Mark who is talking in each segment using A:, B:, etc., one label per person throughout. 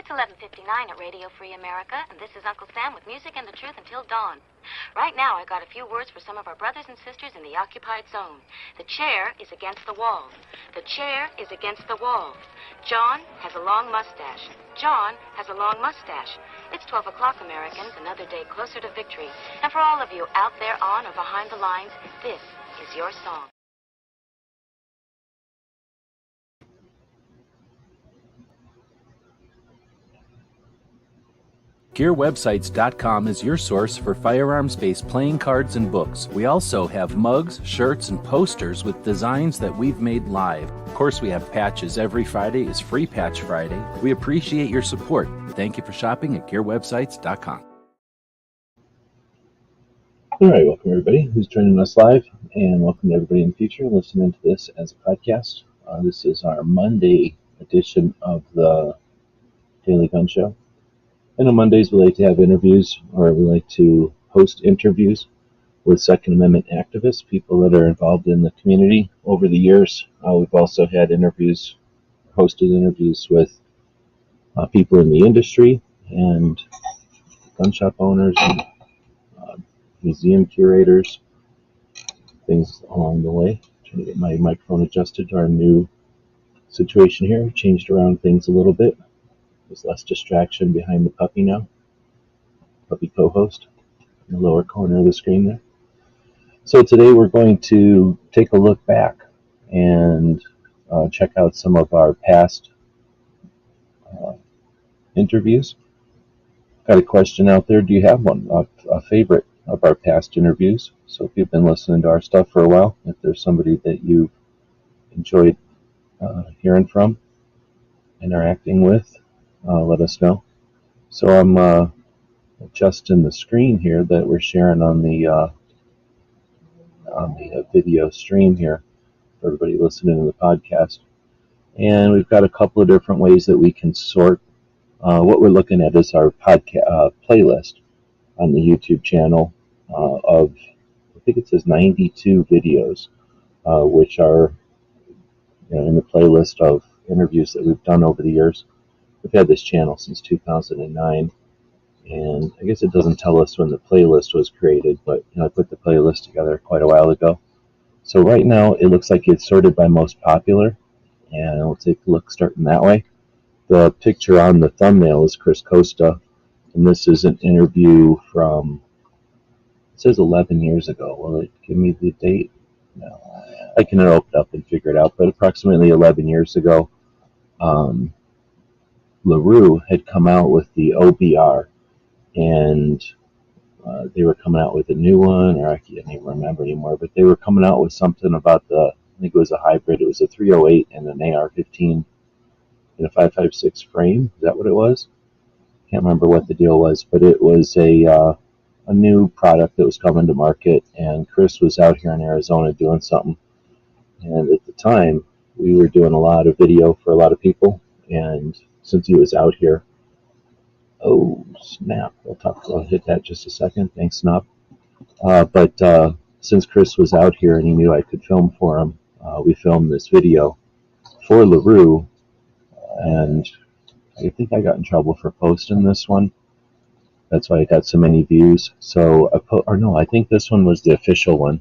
A: It's 11:59 at Radio Free America, and this is Uncle Sam with music and the truth until dawn. Right now, I got a few words for some of our brothers and sisters in the occupied zone. The chair is against the wall. The chair is against the wall. John has a long mustache. John has a long mustache. It's 12 o'clock, Americans, another day closer to victory. And for all of you out there on or behind the lines, this is your song.
B: GearWebsites.com is your source for firearms-based playing cards and books. We also have mugs, shirts, and posters with designs that we've made live. Of course, we have patches. Every Friday is Free Patch Friday. We appreciate your support. Thank you for shopping at GearWebsites.com.
C: All right, welcome everybody who's joining us live, and welcome to everybody in the future listening to this as a podcast. This is our Monday edition of the Daily Gun Show. And on Mondays, we like to have interviews, or we like to host interviews with Second Amendment activists, people that are involved in the community. Over the years, we've also had hosted interviews with people in the industry and gun shop owners and museum curators, things along the way. Trying to get my microphone adjusted to our new situation here. Changed around things a little bit. There's less distraction behind the puppy now. Puppy co-host in the lower corner of the screen there. So today we're going to take a look back and check out some of our past interviews. Got a question out there. Do you have one, a favorite of our past interviews? So if you've been listening to our stuff for a while, if there's somebody that you've enjoyed hearing from, interacting with, let us know. So I'm adjusting the screen here that we're sharing on the video stream here for everybody listening to the podcast. And we've got a couple of different ways that we can sort. What we're looking at is our podcast playlist on the YouTube channel of, I think it says 92 videos, which are in the playlist of interviews that we've done over the years. We've had this channel since 2009, and I guess it doesn't tell us when the playlist was created, but I put the playlist together quite a while ago. So right now it looks like it's sorted by most popular, and we'll take a look starting that way. The picture on the thumbnail is Chris Costa, and this is an interview from, it says 11 years ago. Will it give me the date? No. I can open it up and figure it out, but approximately 11 years ago, LaRue had come out with the OBR, and they were coming out with a new one, or I can't even remember anymore, but they were coming out with something about I think it was a hybrid. It was a 308 and an AR-15 in a 5.56 frame. Is that what it was? Can't remember what the deal was, but it was a new product that was coming to market, and Chris was out here in Arizona doing something. And at the time, we were doing a lot of video for a lot of people, and since he was out here, oh snap! I'll hit that just a second. Thanks, Snap. But since Chris was out here and he knew I could film for him, we filmed this video for LaRue, and I think I got in trouble for posting this one. That's why I got so many views. So I think this one was the official one.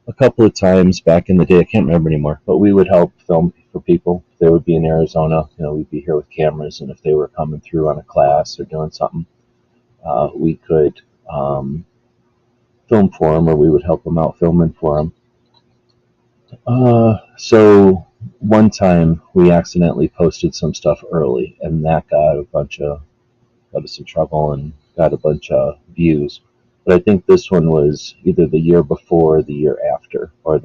C: A couple of times back in the day, I can't remember anymore, but we would help film for people. If they would be in Arizona, we'd be here with cameras, and if they were coming through on a class or doing something, we could film for them, or we would help them out filming for them. So one time we accidentally posted some stuff early, and that got us in trouble and got a bunch of views. But I think this one was either the year before or the year after, or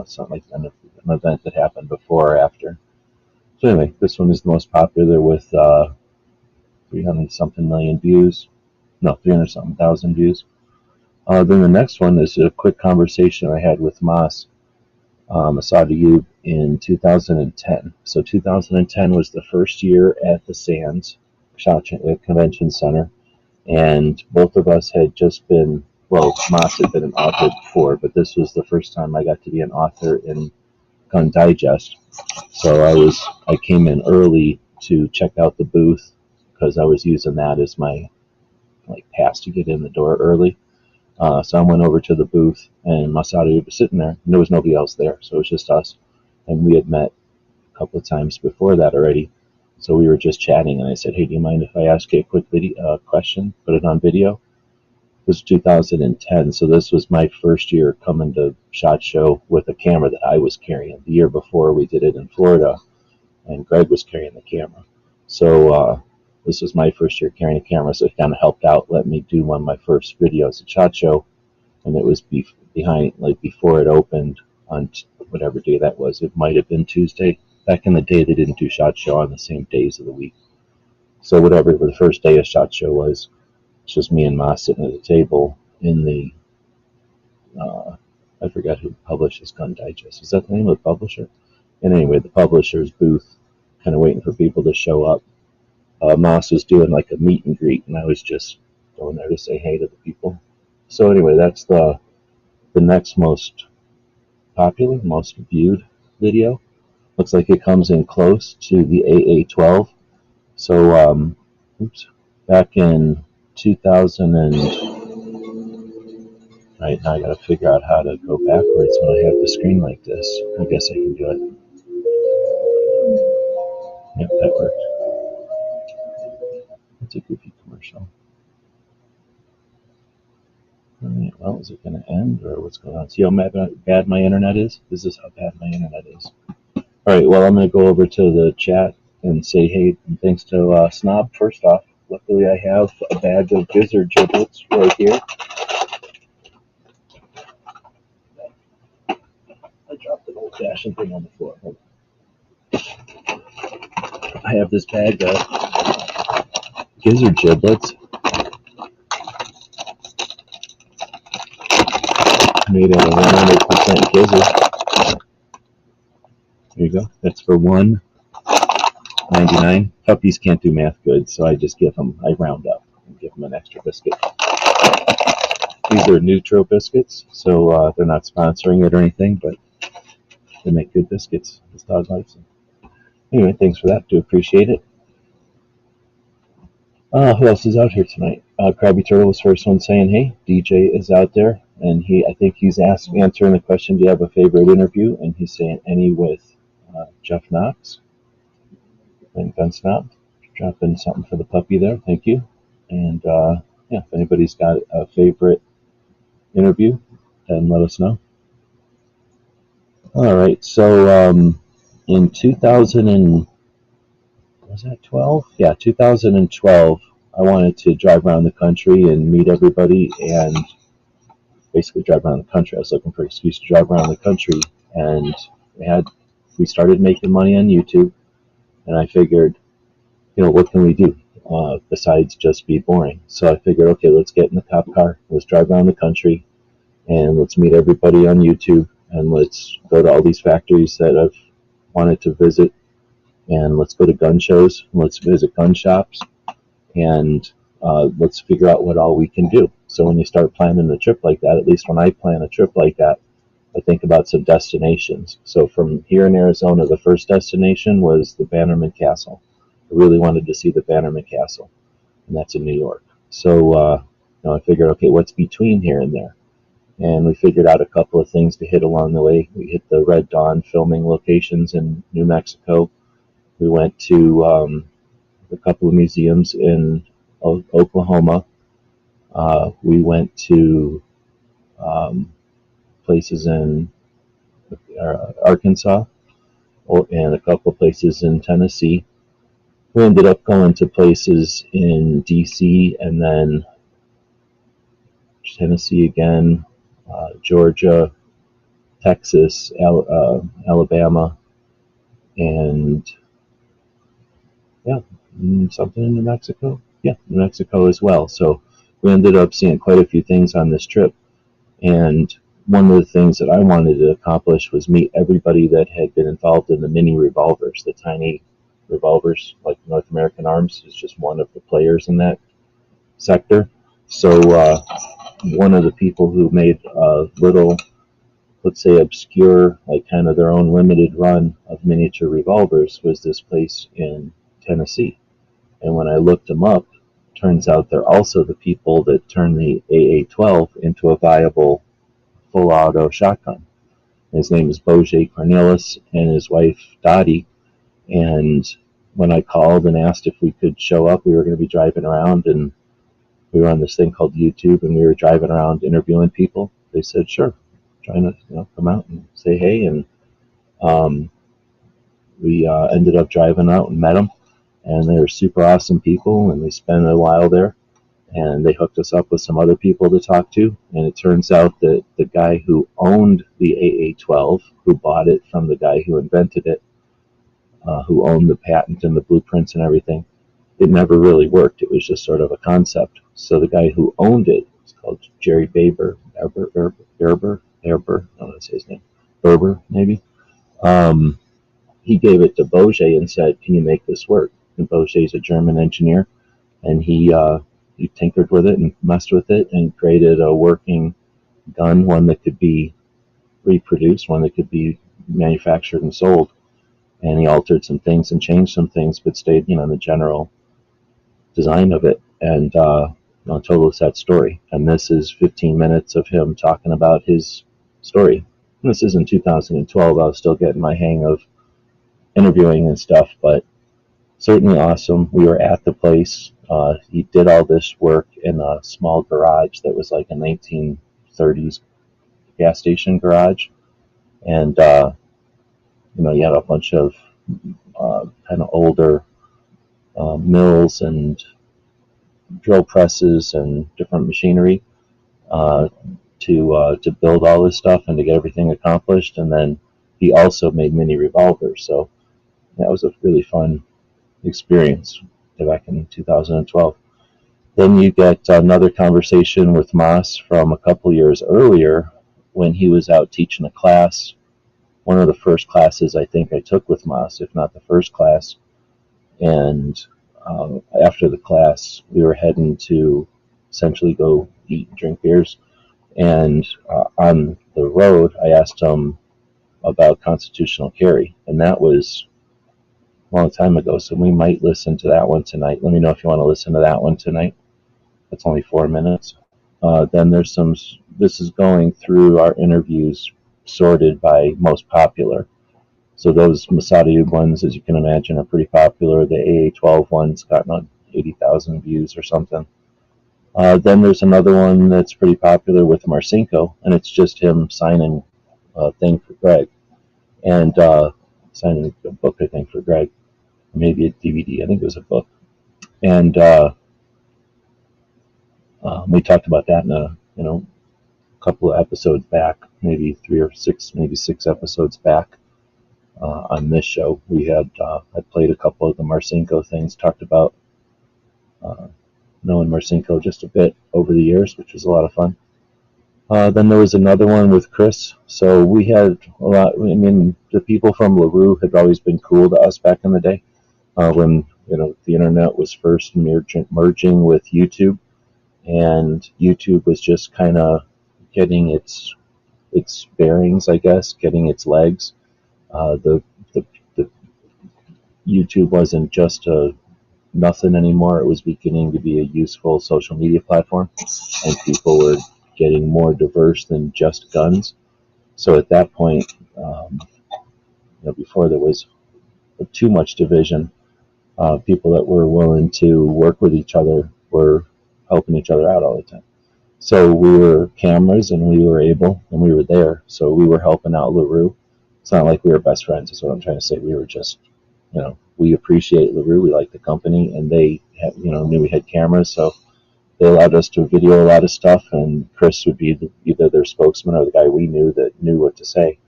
C: something like an event that happened before or after. So anyway, this one is the most popular with 300-something million views. No, 300-something thousand views. Then the next one is a quick conversation I had with Mas Asad Ayub in 2010. So 2010 was the first year at the Sands Convention Center. And both of us had just been, Mas had been an author before, but this was the first time I got to be an author in Gun Digest. So I came in early to check out the booth, because I was using that as my pass to get in the door early. So I went over to the booth, and Masada was sitting there, and there was nobody else there, so it was just us. And we had met a couple of times before that already, so we were just chatting, and I said, "Hey, do you mind if I ask you a quick question? Put it on video." It was 2010, so this was my first year coming to SHOT Show with a camera that I was carrying. The year before, we did it in Florida, and Greg was carrying the camera. So this was my first year carrying a camera, so it kind of helped out, let me do one of my first videos at SHOT Show, and it was before it opened on whatever day that was. It might have been Tuesday. Back in the day, they didn't do SHOT Show on the same days of the week. So whatever the first day of SHOT Show was, it's just me and Ma sitting at a table in the, I forgot who published this Gun Digest. Is that the name of the publisher? And anyway, the publisher's booth, kind of waiting for people to show up. Moss was doing like a meet and greet, and I was just going there to say hey to the people. So anyway, that's the next most popular, most viewed video. Looks like it comes in close to the AA-12. So, back in 2000 right now I gotta figure out how to go backwards when I have the screen like this. I guess I can do it. Yep, that worked. That's a goofy commercial. Alright, well, is it gonna end or what's going on? See how bad my internet is? This is how bad my internet is. Alright, well, I'm gonna go over to the chat and say hey and thanks to Snob first off. Luckily I have a bag of gizzard giblets right here. I dropped an old-fashioned thing on the floor. Hold on. I have this bag of gizzard giblets made out of 100% gizzard. There you go. That's for $1.99. Puppies can't do math good, so I just I round up and give them an extra biscuit. These are Nutro biscuits, so they're not sponsoring it or anything, but they make good biscuits. This dog likes them. Anyway, thanks for that. Do appreciate it. Who else is out here tonight? Krabby Turtle was the first one saying, hey, DJ is out there, and I think he's answering the question, do you have a favorite interview? And he's saying any with Jeff Knox and Gun Snob. Dropping something for the puppy there. Thank you. And yeah, if anybody's got a favorite interview, then let us know. All right, so in 2012? Yeah, 2012, I wanted to drive around the country and meet everybody and basically drive around the country. I was looking for an excuse to drive around the country, and we started making money on YouTube, and I figured, what can we do besides just be boring? So I figured, okay, let's get in the cop car, let's drive around the country, and let's meet everybody on YouTube, and let's go to all these factories that I've wanted to visit, and let's go to gun shows, let's visit gun shops, and let's figure out what all we can do. So when you start planning a trip like that, at least when I plan a trip like that, I think about some destinations. So from here in Arizona, the first destination was the Bannerman Castle. I really wanted to see the Bannerman Castle, and that's in New York. So I figured, okay, what's between here and there? And we figured out a couple of things to hit along the way. We hit the Red Dawn filming locations in New Mexico. We went to a couple of museums in Oklahoma. We went to places in Arkansas and a couple of places in Tennessee. We ended up going to places in D.C. and then Tennessee again, Georgia, Texas, Alabama, and something in New Mexico. Yeah, New Mexico as well. So we ended up seeing quite a few things on this trip. And one of the things that I wanted to accomplish was meet everybody that had been involved in the mini revolvers, the tiny revolvers, like North American Arms is just one of the players in that sector. So one of the people who made a little, let's say, obscure, like kind of their own limited run of miniature revolvers was this place in Tennessee. And when I looked them up, turns out they're also the people that turned the AA-12 into a viable full auto shotgun. His name is Boje Cornelis and his wife Dottie. And when I called and asked if we could show up, we were going to be driving around, and we were on this thing called YouTube, and we were driving around interviewing people. They said, sure, trying to come out and say hey. And we ended up driving out and met them, and they were super awesome people, and we spent a while there, and they hooked us up with some other people to talk to. And it turns out that the guy who owned the AA-12, who bought it from the guy who invented it, who owned the patent and the blueprints and everything, it never really worked. It was just sort of a concept. So the guy who owned it, it's called Jerry Berber, I don't know how to say his name, Berber maybe. He gave it to Boje and said, can you make this work? And Boje is a German engineer, and he tinkered with it and messed with it and created a working gun, one that could be reproduced, one that could be manufactured and sold. And he altered some things and changed some things, but stayed, in the general design of it. And told us that story. And this is 15 minutes of him talking about his story. And this is in 2012. I was still getting my hang of interviewing and stuff, but certainly awesome. We were at the place. He did all this work in a small garage that was like a 1930s gas station garage. And, you had a bunch of kind of older mills and drill presses and different machinery to build all this stuff and to get everything accomplished. And then he also made mini revolvers. So that was a really fun experience back in 2012. Then you get another conversation with Moss from a couple years earlier when he was out teaching a class. One of the first classes I think I took with Moss, if not the first class. And after the class, we were heading to essentially go eat and drink beers. And on the road, I asked him about constitutional carry. And that was a long time ago, so we might listen to that one tonight. Let me know if you want to listen to that one tonight. That's only 4 minutes. Then there's this is going through our interviews sorted by most popular. So those Masada ones, as you can imagine, are pretty popular. The AA-12 one's gotten 80,000 views or something. Then there's another one that's pretty popular with Marcinko, and it's just him signing a thing for Greg. And signing a book, I think, for Greg. Maybe a DVD. I think it was a book. And we talked about that in a couple of episodes back, maybe 6 episodes back. On this show, we had I played a couple of the Marcinko things, talked about knowing Marcinko just a bit over the years, which was a lot of fun. Then there was another one with Chris. So we had a lot. I mean, the people from LaRue had always been cool to us back in the day when the internet was first merging with YouTube, and YouTube was just kind of getting its bearings, I guess, getting its legs. The YouTube wasn't just nothing anymore. It was beginning to be a useful social media platform, and people were getting more diverse than just guns. So at that point, before there was too much division, people that were willing to work with each other were helping each other out all the time. So we were cameras, and we were able, and we were there. So we were helping out LaRue. It's not like we were best friends, is what I'm trying to say. We were just, we appreciate LaRue. We like the company, and they knew we had cameras, so they allowed us to video a lot of stuff, and Chris would be either their spokesman or the guy we knew that knew what to say.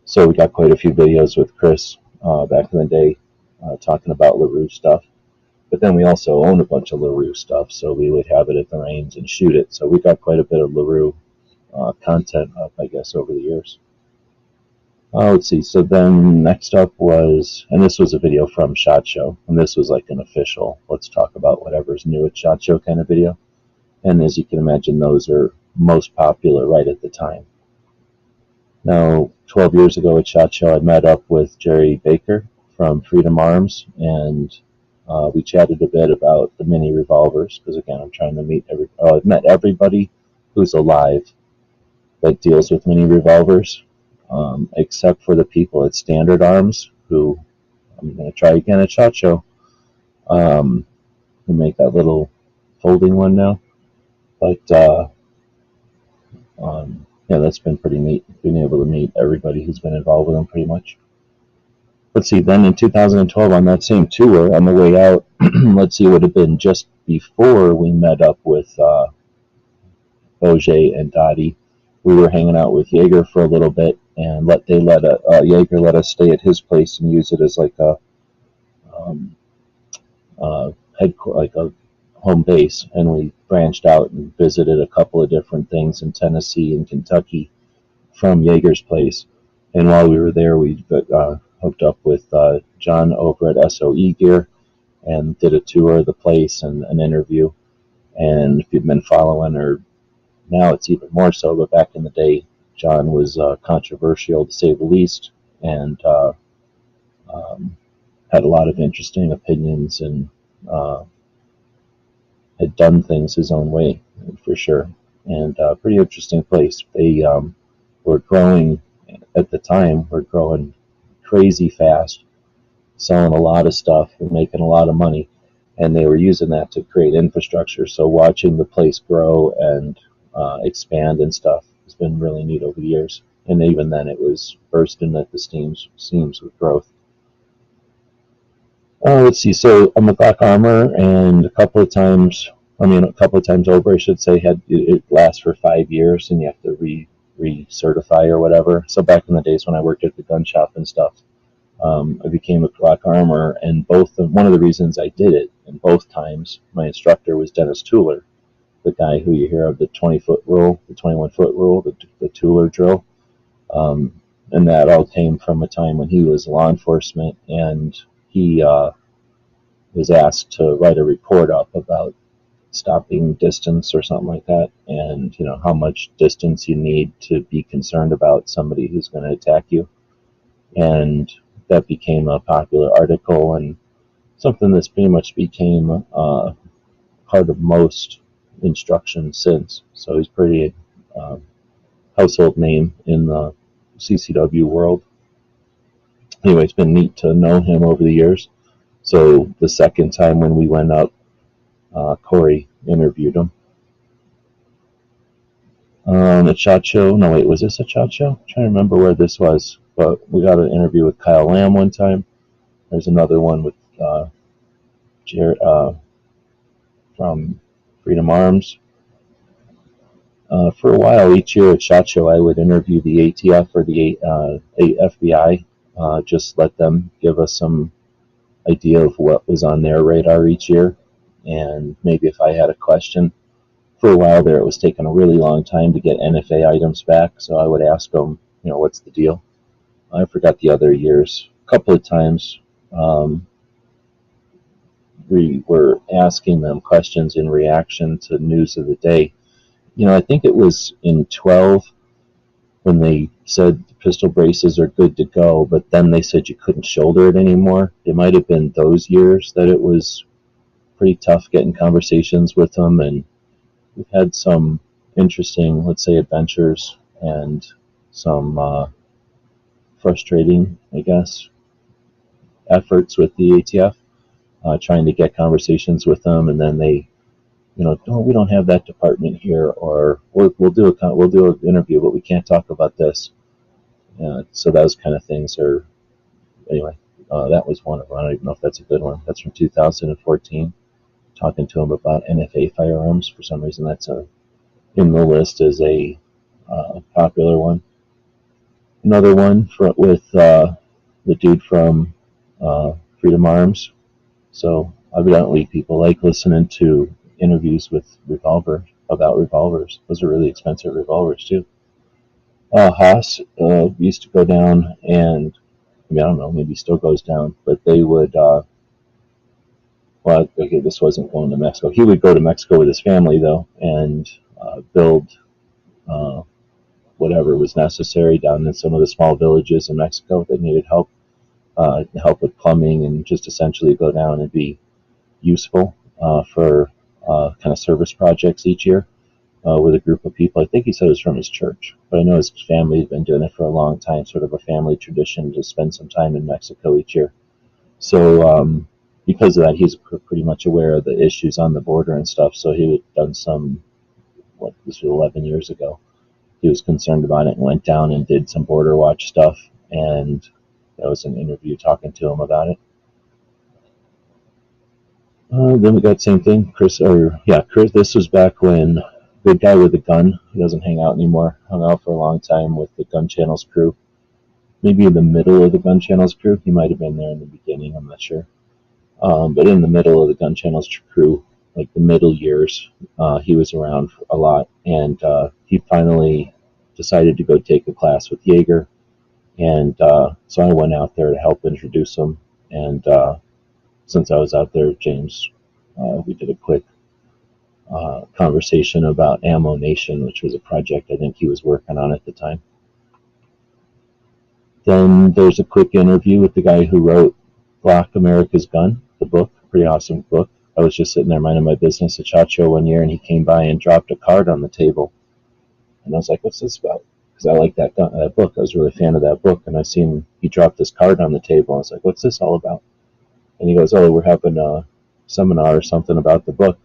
C: So we got quite a few videos with Chris back in the day talking about LaRue stuff. But then we also own a bunch of LaRue stuff, so we would have it at the range and shoot it. So we got quite a bit of LaRue content up, I guess, over the years. Let's see. So then next up was, and this was a video from SHOT Show, and this was like an official, let's talk about whatever's new at SHOT Show kind of video. And as you can imagine, those are most popular right at the time. Now, 12 years ago at SHOT Show, I met up with Jerry Baker from Freedom Arms, and We chatted a bit about the mini revolvers because again, I'm trying to meet I've met everybody who's alive that deals with mini revolvers, except for the people at Standard Arms who I'm going to try again at SHOT Show. We make that little folding one now, but yeah, that's been pretty neat. Being able to meet everybody who's been involved with them, pretty much. Let's see. Then in 2012, on that same tour, on the way out, let's see, it would have been just before we met up with Boje and Dottie. We were hanging out with Jaeger for a little bit, and Jaeger let us stay at his place and use it as like a like a home base. And we branched out and visited a couple of different things in Tennessee and Kentucky from Jaeger's place. And while we were there, we hooked up with John over at SOE Gear and did a tour of the place and an interview. And if you've been following, or now it's even more so, but back in the day, John was controversial to say the least, and had a lot of interesting opinions and had done things his own way, for sure. And pretty interesting place. They were growing, at the time, were growing crazy fast, selling a lot of stuff and making a lot of money. And they were using that to create infrastructure. So watching the place grow and expand and stuff has been really neat over the years. And even then, it was bursting at the seams with growth. Let's see. So I'm a Glock Armor, and a couple of times over, I should say, it lasts for 5 years, and you have to recertify or whatever. So back in the days when I worked at the gun shop and stuff, I became a Glock Armor, and one of the reasons I did it, and both times, my instructor was Dennis Tueller, the guy who you hear of the 20-foot rule, the 21-foot rule, the Tueller drill. And that all came from a time when he was law enforcement, and he was asked to write a report up about stopping distance or something like that, and how much distance you need to be concerned about somebody who's going to attack you. And that became a popular article and something that's pretty much became part of most instruction since. So he's pretty household name in the CCW world. Anyway, it's been neat to know him over the years. So the second time when we went up, Corey interviewed him. At SHOT Show. No, wait, was this a SHOT Show? I'm trying to remember where this was. But we got an interview with Kyle Lamb one time. There's another one with Jared from Freedom Arms. For a while, each year at SHOT Show, I would interview the ATF or the FBI. Just let them give us some idea of what was on their radar each year. And maybe if I had a question. For a while there, it was taking a really long time to get NFA items back. So I would ask them, what's the deal? I forgot the other years. A couple of times we were asking them questions in reaction to news of the day. I think it was in 12 when they said the pistol braces are good to go, but then they said you couldn't shoulder it anymore. It might have been those years that it was pretty tough getting conversations with them, and we've had some interesting, let's say, adventures and some frustrating, I guess, efforts with the ATF, trying to get conversations with them, and then they, oh, we don't have that department here, or we'll do an interview, but we can't talk about this. So those kind of things are, anyway. That was one of them. I don't even know if that's a good one. That's from 2014. Talking to him about NFA firearms. For some reason, that's in the list as a popular one. Another one with the dude from Freedom Arms. So evidently, people like listening to interviews with about revolvers. Those are really expensive revolvers too. Haas used to go down, and I don't know, maybe still goes down, but they would. Well, okay, this wasn't going to Mexico. He would go to Mexico with his family, though, and build whatever was necessary down in some of the small villages in Mexico that needed help with plumbing, and just essentially go down and be useful for kind of service projects each year with a group of people. I think he said it was from his church, but I know his family has been doing it for a long time, sort of a family tradition to spend some time in Mexico each year. So because of that, he's pretty much aware of the issues on the border and stuff. So he had done some, this was 11 years ago. He was concerned about it and went down and did some border watch stuff. And that was an interview talking to him about it. Then we got same thing, Chris. This was back when the guy with the gun, he doesn't hang out anymore, hung out for a long time with the Gun Channels crew. Maybe in the middle of the Gun Channels crew. He might have been there in the beginning, I'm not sure. But in the middle of the Gun Channels crew, like the middle years, he was around a lot. And he finally decided to go take a class with Jaeger. And so I went out there to help introduce him. And since I was out there, James, we did a quick conversation about Ammo Nation, which was a project I think he was working on at the time. Then there's a quick interview with the guy who wrote Glock America's Gun, the book, pretty awesome book. I was just sitting there minding my business at SHOT Show one year, and he came by and dropped a card on the table. And I was like, what's this about? Because I like that book. I was really a fan of that book, and I seen he dropped this card on the table. I was like, what's this all about? And he goes, oh, we're having a seminar or something about the book.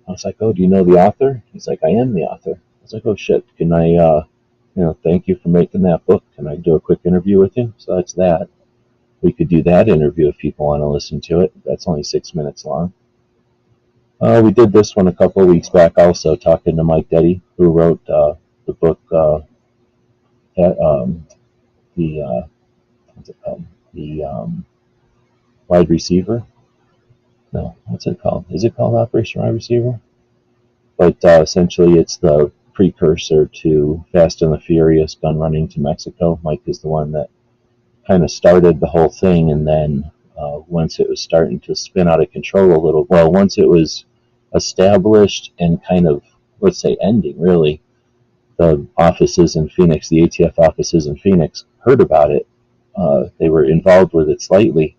C: I was like, oh, do you know the author? He's like, I am the author. I was like, oh, shit, can I, thank you for making that book. Can I do a quick interview with you? So that's that. We could do that interview if people want to listen to it. That's only 6 minutes long. We did this one a couple of weeks back also, talking to Mike Detty, who wrote the book, what's it called? The Wide Receiver. No, what's it called? Is it called Operation Wide Receiver? But essentially it's the precursor to Fast and the Furious, gun running to Mexico. Mike is the one that kind of started the whole thing, and then once it was starting to spin out of control a little, once it was established and kind of, let's say, ending, really, the offices in Phoenix, the ATF offices in Phoenix, heard about it. They were involved with it slightly,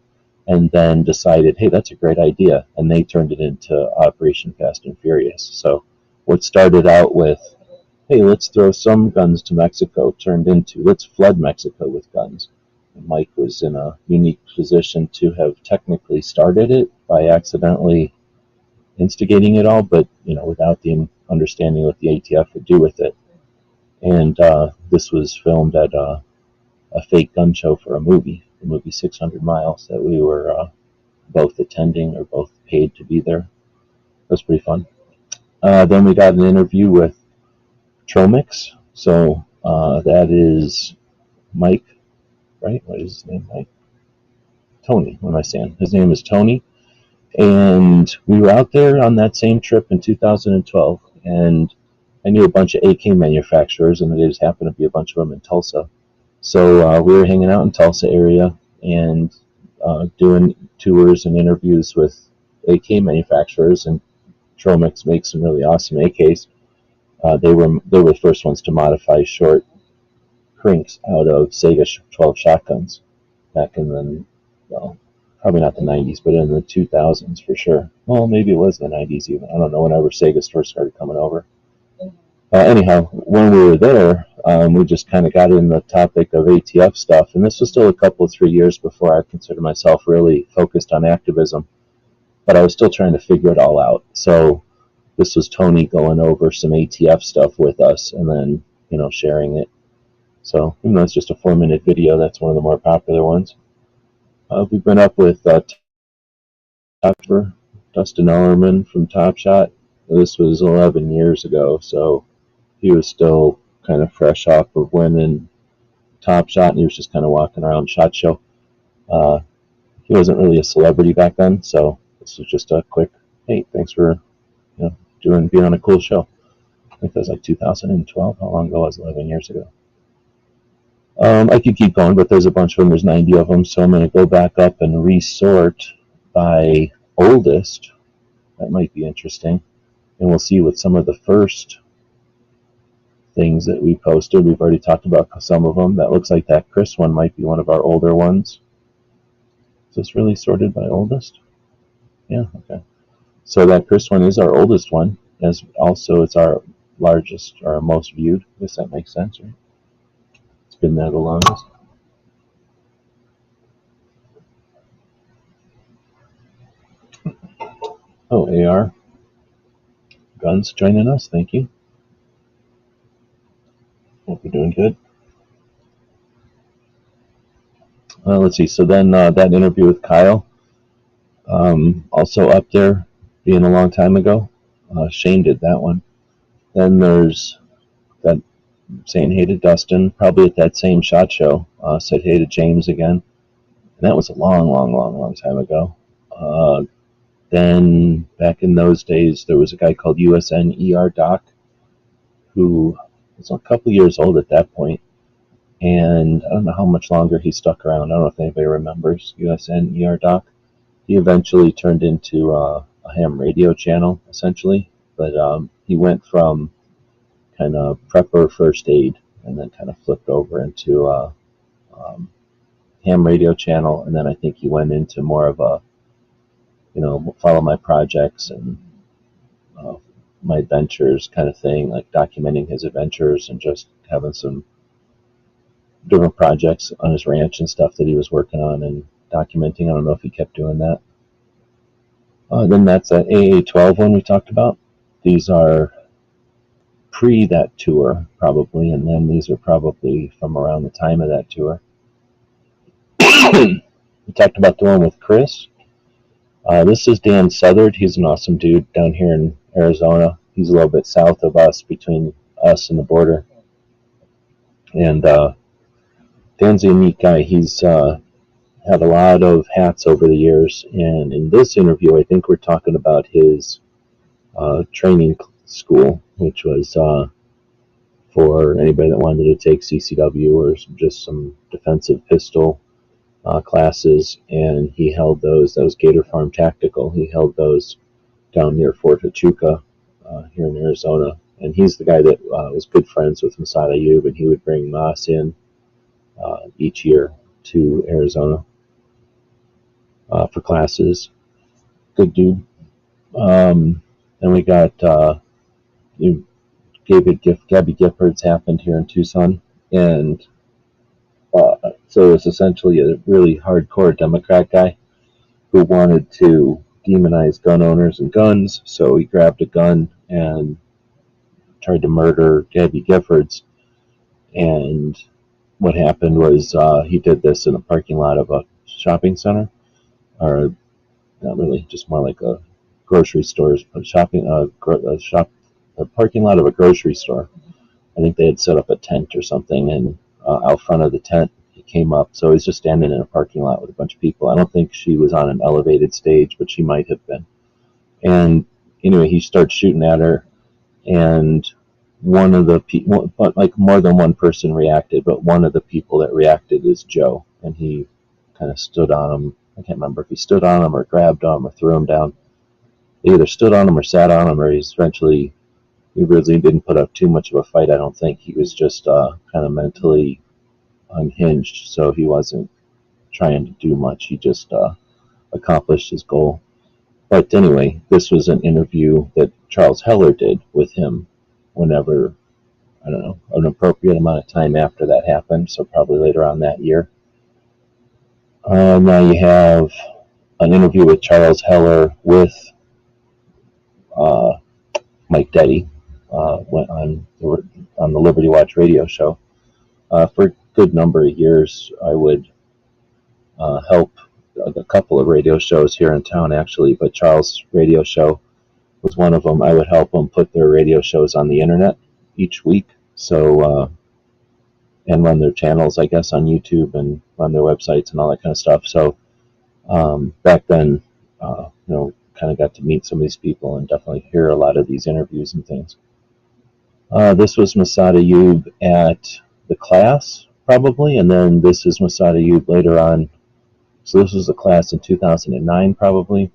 C: and then decided, hey, that's a great idea, and they turned it into Operation Fast and Furious. So what started out with, hey, let's throw some guns to Mexico, turned into, let's flood Mexico with guns. And Mike was in a unique position to have technically started it by accidentally instigating it all, but without the understanding what the ATF would do with it. And this was filmed at a fake gun show for a movie, the movie 600 Miles, that we were both attending or both paid to be there. It was pretty fun. Then we got an interview with Tromix. So that is Mike, right? What is his name? Mike? Tony, what am I saying? His name is Tony. And we were out there on that same trip in 2012, and I knew a bunch of AK manufacturers, and there just happened to be a bunch of them in Tulsa. So we were hanging out in Tulsa area and doing tours and interviews with AK manufacturers, and Tromix makes some really awesome AKs. They were the first ones to modify short crinks out of Sega 12 shotguns back in the, probably not the 90s, but in the 2000s for sure. Well, maybe it was the 90s even. I don't know, whenever Sega first started coming over. Anyhow, when we were there, we just kind of got in the topic of ATF stuff, and this was still a couple of 3 years before I considered myself really focused on activism, but I was still trying to figure it all out. So this was Tony going over some ATF stuff with us, and then, sharing it. So even though it's just a 4-minute video, that's one of the more popular ones. We've been up with Dustin Ellerman from Top Shot. This was 11 years ago, so he was still kind of fresh off of winning Top Shot, and he was just kind of walking around SHOT Show. He wasn't really a celebrity back then, so this was just a quick, hey, thanks for being on a cool show. I think that was like 2012. How long ago was it? 11 years ago. I could keep going, but there's a bunch of them. There's 90 of them, so I'm going to go back up and resort by oldest. That might be interesting. And we'll see what some of the first things that we posted. We've already talked about some of them. That looks like that Chris one might be one of our older ones. Is this really sorted by oldest? Yeah, okay. So that first one is our oldest one, as also it's our largest or our most viewed. I guess that makes sense, right? It's been there the longest. Oh, AR Guns joining us. Thank you. Hope you're doing good. Let's see. So then that interview with Kyle, also up there, being a long time ago. Shane did that one. Then there's that saying hey to Dustin, probably at that same SHOT Show. Said hey to James again. And that was a long time ago. Then back in those days, there was a guy called USN ER Doc who was a couple years old at that point, and I don't know how much longer he stuck around. I don't know if anybody remembers USN ER Doc. He eventually turned into a ham radio channel, essentially, but he went from kind of prepper first aid and then kind of flipped over into ham radio channel, and then I think he went into more of a, follow my projects and my adventures kind of thing, like documenting his adventures and just having some different projects on his ranch and stuff that he was working on and documenting. I don't know if he kept doing that. Then that's that AA12 one we talked about. These are pre that tour, probably, and then these are probably from around the time of that tour. We talked about the one with Chris. This is Dan Southard. He's an awesome dude down here in Arizona. He's a little bit south of us, between us and the border. And Dan's a unique guy. He's had a lot of hats over the years. And in this interview, I think we're talking about his training school, which was for anybody that wanted to take CCW or just some defensive pistol classes. And he held those. That was Gator Farm Tactical. He held those down near Fort Huachuca here in Arizona. And he's the guy that was good friends with Masad Ayub, and he would bring Mas in each year to Arizona for classes. Good dude. Then we got Gabby Giffords happened here in Tucson, and so it's essentially a really hardcore Democrat guy who wanted to demonize gun owners and guns. So he grabbed a gun and tried to murder Gabby Giffords. And what happened was he did this in a parking lot of a shopping center, or not really, just more like a grocery store, a parking lot of a grocery store. I think they had set up a tent or something, and out front of the tent, he came up. So he's just standing in a parking lot with a bunch of people. I don't think she was on an elevated stage, but she might have been. And anyway, he starts shooting at her, and one of the people, but like more than one person reacted, but one of the people that reacted is Joe, and he kind of stood on him. I can't remember if he stood on him or grabbed him or threw him down. He either stood on him or sat on him, or he really didn't put up too much of a fight. I don't think. He was just kind of mentally unhinged, so he wasn't trying to do much. He just accomplished his goal. But anyway, this was an interview that Charles Heller did with him whenever, I don't know, an appropriate amount of time after that happened, so probably later on that year. Now you have an interview with Charles Heller with Mike Detty went on the Liberty Watch radio show. For a good number of years, I would help a couple of radio shows here in town, actually, but Charles' radio show was one of them. I would help them put their radio shows on the internet each week, so and run their channels, I guess, on YouTube and run their websites and all that kind of stuff. So back then, kind of got to meet some of these people and definitely hear a lot of these interviews and things. This was Masad Ayub at the class, probably, and then this is Masad Ayub later on. So this was the class in 2009, probably.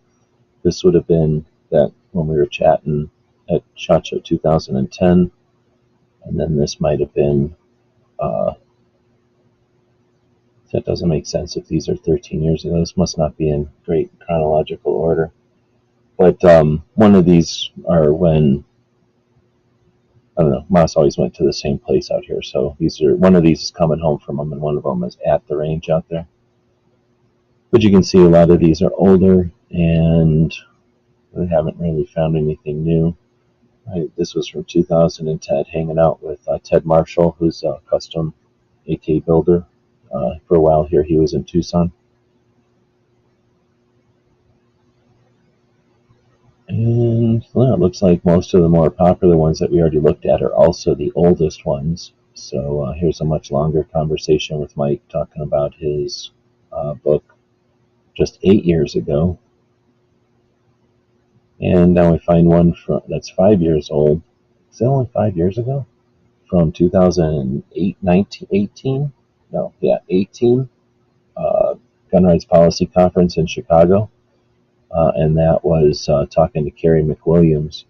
C: This would have been that when we were chatting at SHOT Show 2010, and then this might have been, that doesn't make sense if these are 13 years ago. This must not be in great chronological order. But one of these are when, I don't know, Moss always went to the same place out here. So one of these is coming home from them, and one of them is at the range out there. But you can see a lot of these are older, and we haven't really found anything new. This was from 2010, hanging out with Ted Marshall, who's a custom AK builder. For a while here, he was in Tucson. And well, it looks like most of the more popular ones that we already looked at are also the oldest ones. So here's a much longer conversation with Mike talking about his book just 8 years ago. And now we find one that's 5 years old. Is it only 5 years ago? From 2008, 18? No, yeah, 18. Gun Rights Policy Conference in Chicago. And that was talking to Kerry McWilliams.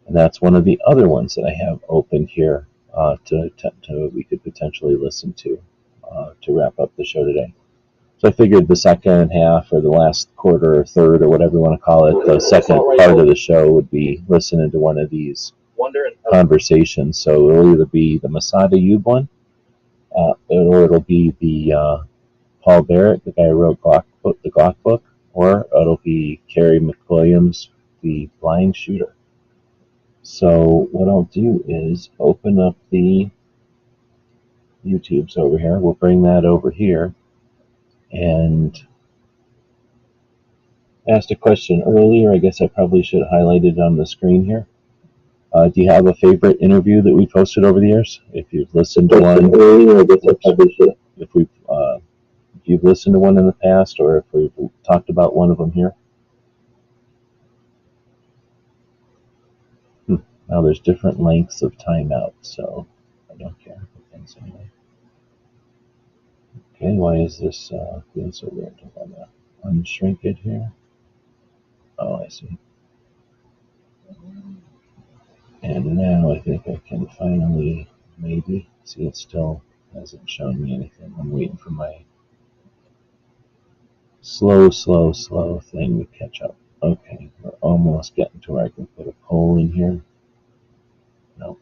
C: And that's one of the other ones that I have open here we could potentially listen to wrap up the show today. So I figured the second half or the last quarter or third or whatever you want to call it, the second part of the show would be listening to one of these conversations. So it'll either be the Masada Yub one, or it'll be the Paul Barrett, the guy who wrote the Glock book, or it'll be Kerry McWilliams, the blind shooter. So what I'll do is open up the YouTubes over here. We'll bring that over here. And asked a question earlier. I guess I probably should highlight it on the screen here. Do you have a favorite interview that we posted over the years? If you've listened to one, I guess I probably should. If you've listened to one in the past, or if we've talked about one of them here. Now there's different lengths of timeout, so I don't care. Thanks anyway. Okay, why is this feeling so weird? I'm gonna unshrink it here. Oh, I see. And now I think I can finally, maybe, see it still hasn't shown me anything. I'm waiting for my slow thing to catch up. Okay, we're almost getting to where I can put a poll in here. No.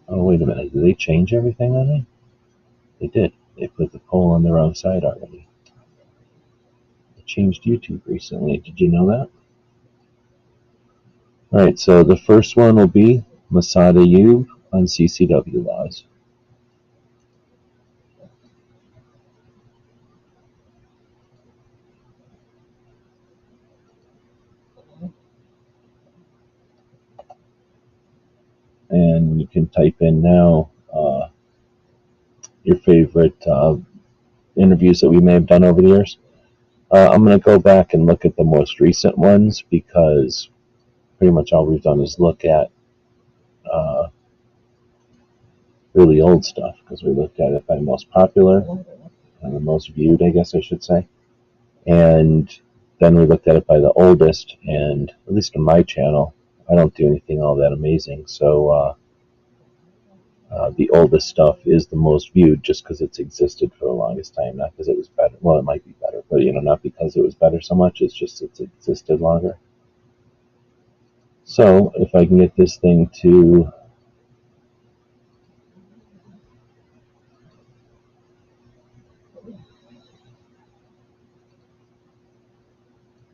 C: Oh, wait a minute. Did they change everything on me? They did. They put the poll on the wrong side already. They changed YouTube recently. Did you know that? Alright, so the first one will be Masada Yub on CCW laws. And you can type in now your favorite interviews that we may have done over the years. I'm going to go back and look at the most recent ones, because pretty much all we've done is look at really old stuff, because we looked at it by most popular and the most viewed, I guess I should say. And then we looked at it by the oldest, and at least on my channel, I don't do anything all that amazing. So the oldest stuff is the most viewed, just because it's existed for the longest time, not because it was better. Well, it might be better, but not because it was better so much. It's just it's existed longer. So if I can get this thing to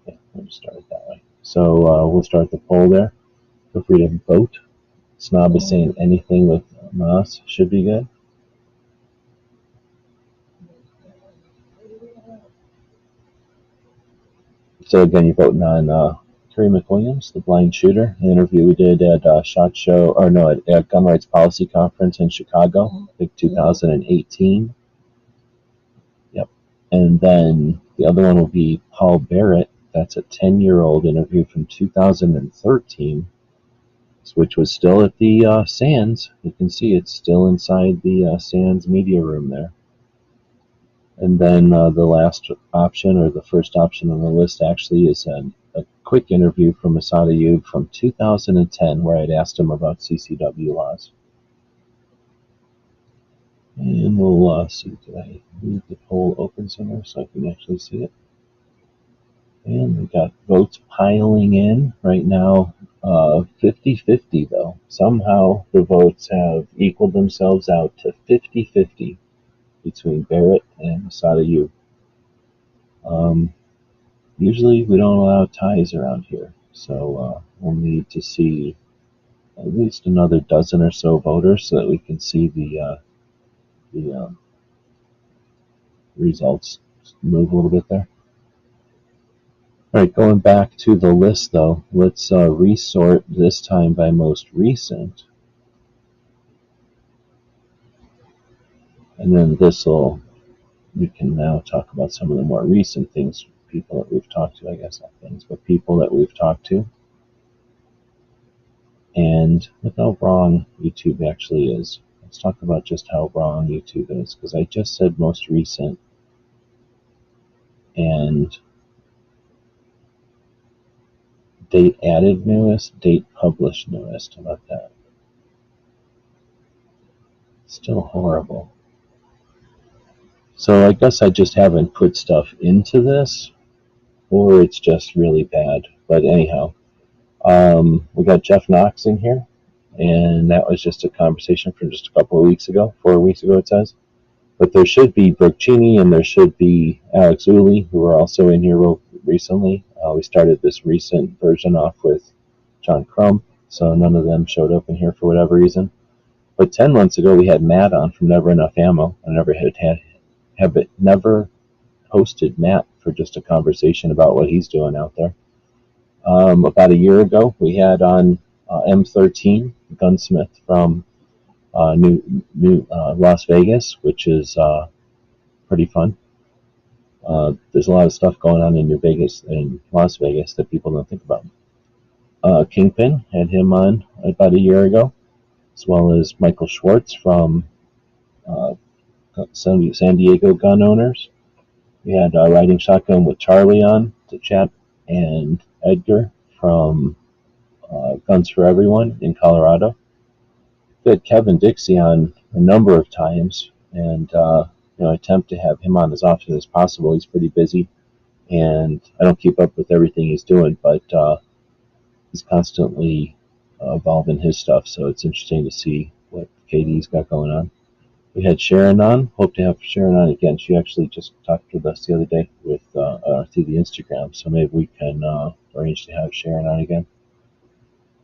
C: let me start it that way. So we'll start the poll there. Feel free to vote. Snob is saying anything with Moss should be good. So again, you're voting on Kerry McWilliams, the blind shooter, an interview we did at SHOT Show, or no, at Gun Rights Policy Conference in Chicago, I think 2018. Yep. And then the other one will be Paul Barrett. That's a 10-year-old interview from 2013, which was still at the Sands. You can see it's still inside the Sands media room there. And then the last option, or the first option on the list, actually is a quick interview from Masada Yub from 2010, where I'd asked him about CCW laws. And we'll see, did I leave the poll open somewhere so I can actually see it? And we got votes piling in right now. 50-50 though. Somehow the votes have equaled themselves out to 50-50 between Barrett and Masada Yu. Usually we don't allow ties around here, so we'll need to see at least another dozen or so voters so that we can see the results move a little bit there. All right, going back to the list though, let's resort this time by most recent. And then we can now talk about some of the more recent things, people that we've talked to, I guess not things, but people that we've talked to. And look how wrong YouTube actually is. Let's talk about just how wrong YouTube is, because I just said most recent, and date added newest, date published newest. How about that? Still horrible. So I guess I just haven't put stuff into this, or it's just really bad. But anyhow, we got Jeff Knox in here, and that was just a conversation from just a couple of weeks ago, 4 weeks ago it says. But there should be Brooke Cheney and there should be Alex Uli, who are also in here recently. We started this recent version off with John Crump, so none of them showed up in here for whatever reason. But 10 months ago we had Matt on from Never Enough Ammo. I never hosted Matt for just a conversation about what he's doing out there. About a year ago, we had on M13 Gunsmith from New Las Vegas, which is pretty fun. There's a lot of stuff going on in Las Vegas that people don't think about. Kingpin had him on about a year ago, as well as Michael Schwartz from San Diego Gun Owners. We had Riding Shotgun with Charlie on to chat, and Edgar from Guns for Everyone in Colorado. We had Kevin Dixie on a number of times, and attempt to have him on as often as possible. He's pretty busy, and I don't keep up with everything he's doing, but he's constantly evolving his stuff, so it's interesting to see what KD's got going on. We had Sharon on. Hope to have Sharon on again. She actually just talked with us the other day with through the Instagram, so maybe we can arrange to have Sharon on again.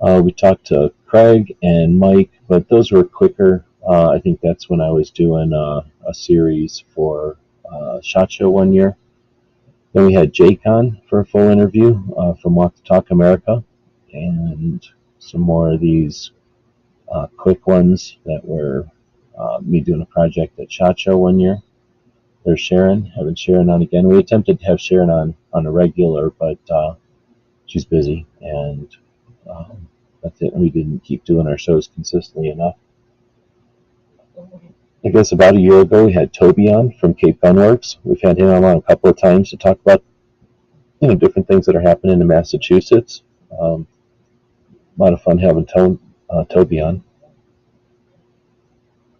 C: We talked to Craig and Mike, but those were quicker. I think that's when I was doing a series for SHOT Show one year. Then we had Jake on for a full interview from Walk the Talk America, and some more of these quick ones that were me doing a project at SHOT Show one year. There's Sharon, having Sharon on again. We attempted to have Sharon on a regular, but she's busy, and that's it. We didn't keep doing our shows consistently enough. I guess about a year ago we had Toby on from Cape Gunworks. We've had him on a couple of times to talk about different things that are happening in Massachusetts. A lot of fun having Toby on.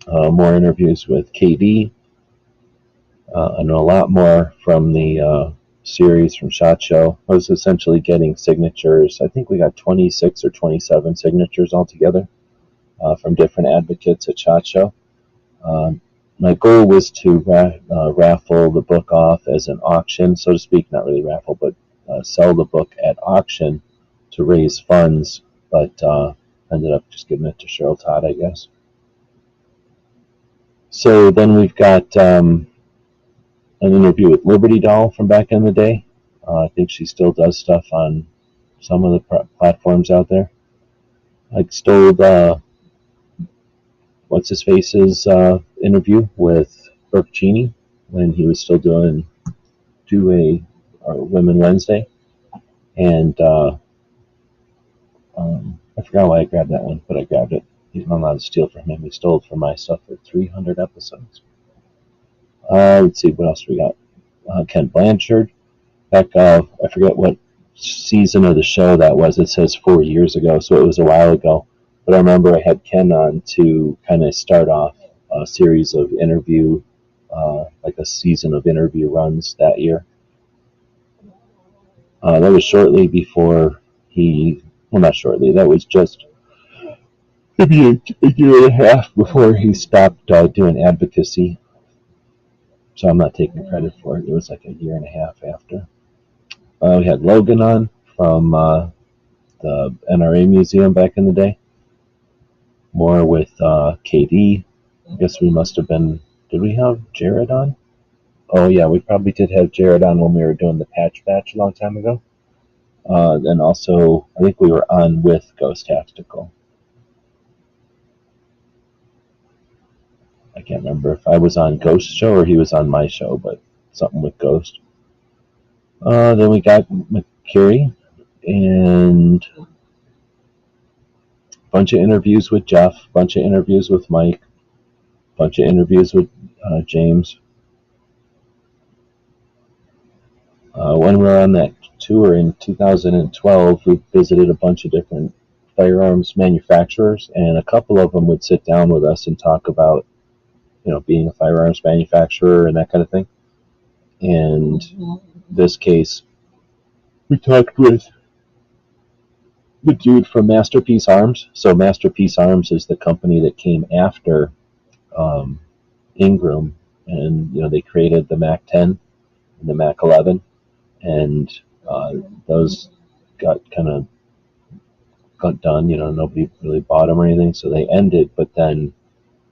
C: More interviews with KD. I know a lot more from the series from SHOT Show. I was essentially getting signatures. I think we got 26 or 27 signatures altogether from different advocates at SHOT Show. My goal was to raffle the book off as an auction, so to speak. Not really raffle, but sell the book at auction to raise funds, but ended up just giving it to Cheryl Todd, I guess. So then we've got an interview with Liberty Doll from back in the day. I think she still does stuff on some of the platforms out there. I stole What's-His-Face's interview with Brooke Cheney when he was still doing Women Wednesday. And I forgot why I grabbed that one, but I grabbed it. He's not allowed to steal from him. He stole it from my stuff for 300 episodes. Let's see, what else we got? Ken Blanchard. Back, I forget what season of the show that was. It says 4 years ago, so it was a while ago. But I remember I had Ken on to kind of start off a series of interview, like a season of interview runs that year. That was shortly before he, well, not shortly, that was just maybe a year and a half before he stopped doing advocacy. So I'm not taking credit for it. It was like a year and a half after. We had Logan on from the NRA Museum back in the day. More with KD. I guess we must have been. Did we have Jared on? Oh yeah, we probably did have Jared on when we were doing the Patch Batch a long time ago. Then also, I think we were on with Ghost Tactical. I can't remember if I was on Ghost show or he was on my show, but something with Ghost. Then we got McCary and a bunch of interviews with Jeff, a bunch of interviews with Mike, a bunch of interviews with James. When we were on that tour in 2012, we visited a bunch of different firearms manufacturers, and a couple of them would sit down with us and talk about, being a firearms manufacturer and that kind of thing. And this case, we talked with the dude from Masterpiece Arms. So Masterpiece Arms is the company that came after Ingram, and they created the Mac 10 and the Mac 11, and those got done. Nobody really bought them or anything, so they ended. But then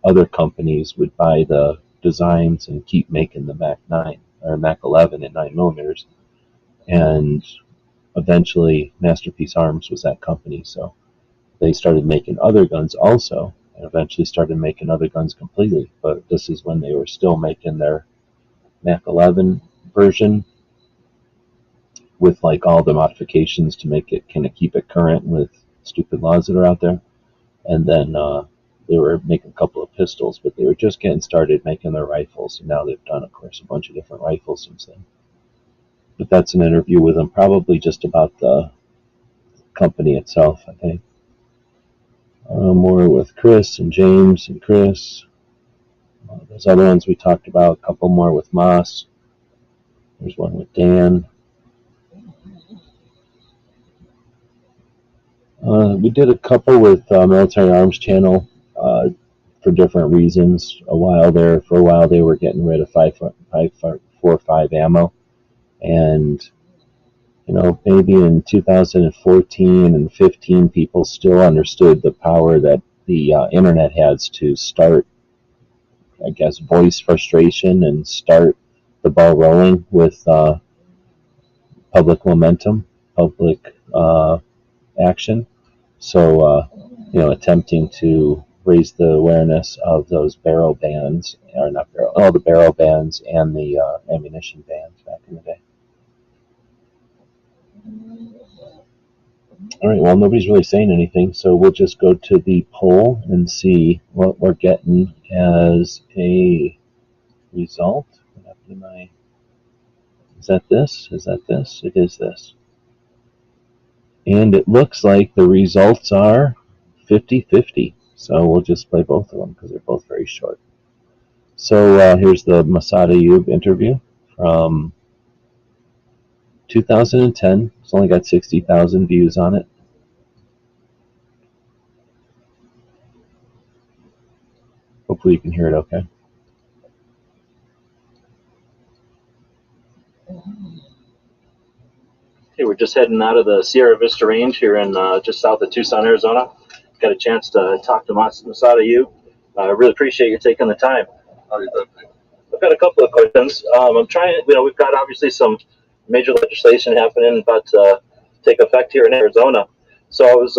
C: other companies would buy the designs and keep making the Mac 9 or Mac 11 in 9mm, and eventually Masterpiece Arms was that company. So they started making other guns also, and eventually started making other guns completely. But this is when they were still making their Mac 11 version with like all the modifications to make it kind of keep it current with stupid laws that are out there. And then they were making a couple of pistols, but they were just getting started making their rifles, and now they've done, of course, a bunch of different rifles since then. But that's an interview with them, probably just about the company itself, I think. More with Chris and James and Chris. Those other ones we talked about, a couple more with Moss. There's one with Dan. We did a couple with Military Arms Channel for different reasons. For a while they were getting rid of 5.45 ammo, and maybe in 2014 and 15, people still understood the power that the internet has to start, I guess, voice frustration and start the ball rolling with public momentum, public action. So, attempting to raise the awareness of those barrel bans, or not barrel, all the barrel bans and the ammunition bans back in the day. All right, well, nobody's really saying anything, so we'll just go to the poll and see what we're getting as a result. Is that this? Is that this? It is this. And it looks like the results are 50-50. So we'll just play both of them because they're both very short. So here's the Massad Ayoob interview from 2010. It's only got 60,000 views on it. Hopefully you can hear it okay.
D: Hey, we're just heading out of the Sierra Vista Range here in just south of Tucson, Arizona. Got a chance to talk to Massad Ayoob. I really appreciate you taking the time.
E: How you doing?
D: I've got a couple of questions. I'm trying, we've got obviously some major legislation happening about to take effect here in Arizona. So I was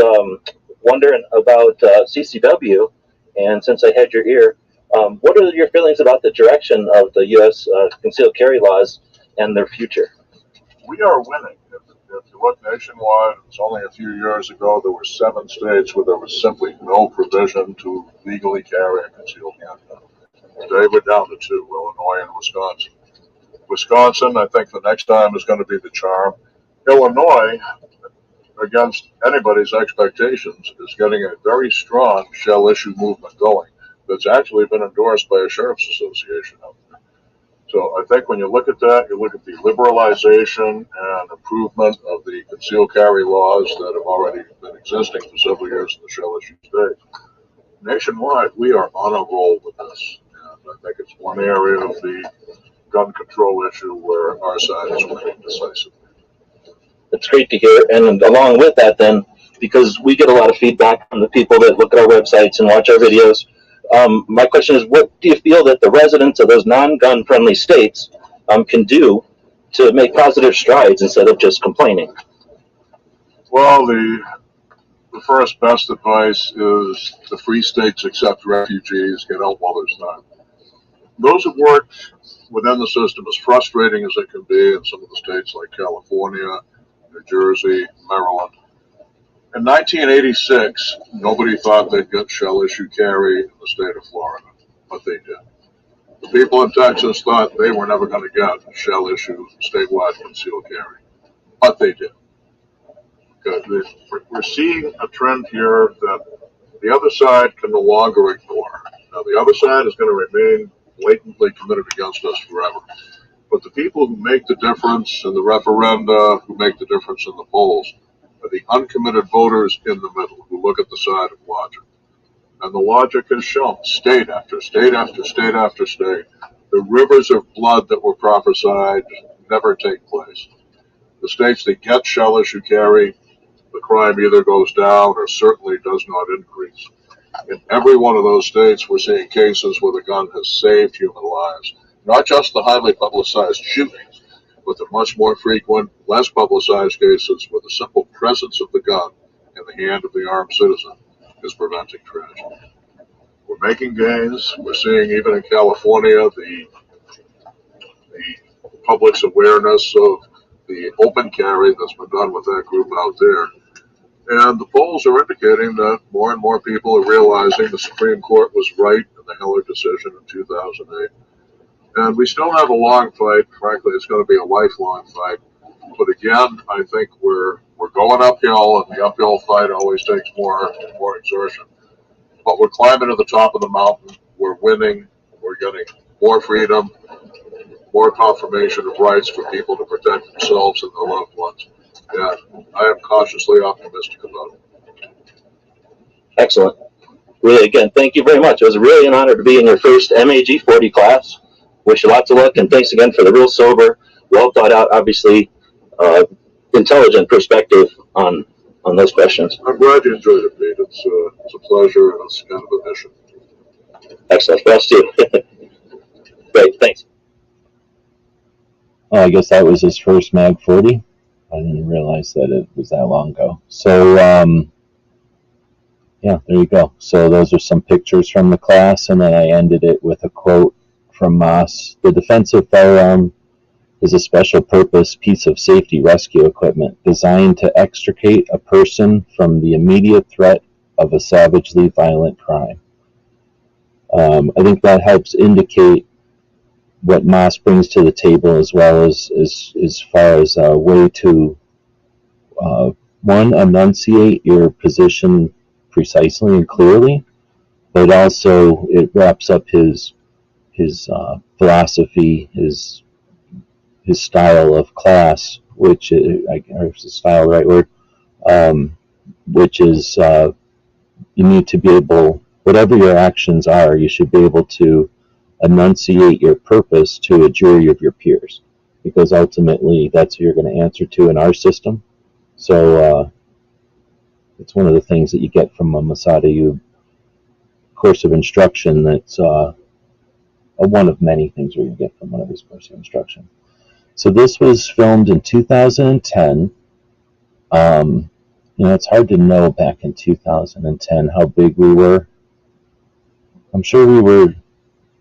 D: wondering about CCW, and since I had your ear, what are your feelings about the direction of the U.S. Concealed carry laws and their future?
E: We are winning. If you look nationwide, it's only a few years ago there were 7 states where there was simply no provision to legally carry a concealed handgun. Today we're down to 2, Illinois and Wisconsin. Wisconsin, I think the next time is going to be the charm. Illinois, against anybody's expectations, is getting a very strong shell issue movement going that's actually been endorsed by a sheriff's association out there. So I think when you look at that, you look at the liberalization and improvement of the concealed carry laws that have already been existing for several years in the shell issue states. Nationwide, we are on a roll with this. And I think it's one area of the gun control issue where our side is winning decisively.
D: It's great to hear. And along with that, then, because we get a lot of feedback from the people that look at our websites and watch our videos, my question is, what do you feel that the residents of those non-gun friendly states can do to make positive strides instead of just complaining?
E: Well, the first best advice is the free states accept refugees, get out while there's time. Those who work within the system, as frustrating as it can be in some of the states like California, New Jersey, Maryland. In 1986, nobody thought they'd get shell issue carry in the state of Florida, but they did. The people in Texas thought they were never going to get shell issue statewide concealed carry, but they did. We're seeing a trend here that the other side can no longer ignore. Now, the other side is going to remain blatantly committed against us forever. But the people who make the difference in the referenda, who make the difference in the polls, are the uncommitted voters in the middle who look at the side of logic. And the logic has shown, state after state after state after state, the rivers of blood that were prophesied never take place. The states that get shell issue carry, the crime either goes down or certainly does not increase. In every one of those states, we're seeing cases where the gun has saved human lives. Not just the highly publicized shootings, but the much more frequent, less publicized cases where the simple presence of the gun in the hand of the armed citizen is preventing tragedy. We're making gains. We're seeing even in California the public's awareness of the open carry that's been done with that group out there. And the polls are indicating that more and more people are realizing the Supreme Court was right in the Heller decision in 2008. And we still have a long fight. Frankly, it's going to be a lifelong fight. But again, I think we're going uphill, and the uphill fight always takes more exertion. But we're climbing to the top of the mountain. We're winning. We're getting more freedom, more confirmation of rights for people to protect themselves and their loved ones. And I am cautiously optimistic about it.
D: Excellent. Really, again, thank you very much. It was really an honor to be in your first MAG 40 class. Wish you lots of luck, and thanks again for the real sober, well thought out, obviously intelligent perspective on those questions.
E: I'm glad you enjoyed it, Pete. It's a pleasure, and it's kind of a mission.
D: Excellent. For us too. Great. Thanks.
C: Oh, I guess that was his first MAG 40. I didn't realize that it was that long ago. So, yeah, there you go. So those are some pictures from the class, and then I ended it with a quote from Moss. The defensive firearm is a special purpose piece of safety rescue equipment designed to extricate a person from the immediate threat of a savagely violent crime. I think that helps indicate what Moss brings to the table, as well as far as a way to one, enunciate your position precisely and clearly, but also it wraps up his philosophy, his style of class, which is, or is the style the right word? Which is you need to be able, whatever your actions are, you should be able to enunciate your purpose to a jury of your peers, because ultimately that's who you're going to answer to in our system. So it's one of the things that you get from a Mossad Ayoob course of instruction. That's one of many things where you get from one of his course of instruction. So this was filmed in 2010. It's hard to know back in 2010 how big we were. I'm sure we were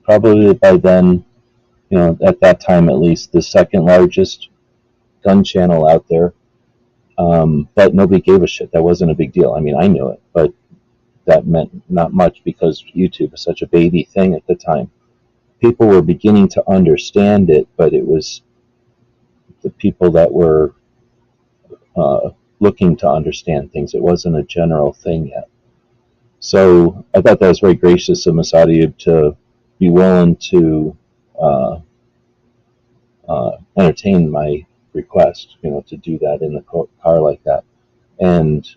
C: probably by then, at that time at least, the second largest gun channel out there. But nobody gave a shit. That wasn't a big deal. I mean, I knew it, but that meant not much because YouTube was such a baby thing at the time. People were beginning to understand it, but it was the people that were looking to understand things. It wasn't a general thing yet. So I thought that was very gracious of Mossad Ayoob to be willing to entertained my request, to do that in the car like that. And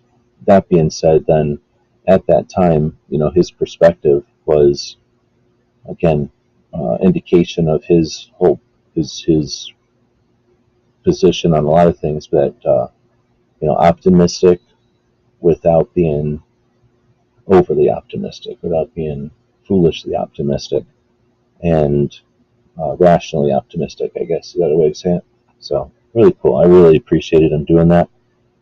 C: that being said, then at that time, his perspective was, again, indication of his hope, his position on a lot of things, but optimistic without being overly optimistic, without being foolishly optimistic, and rationally optimistic, I guess is that a way to say it? So really cool. I really appreciated him doing that,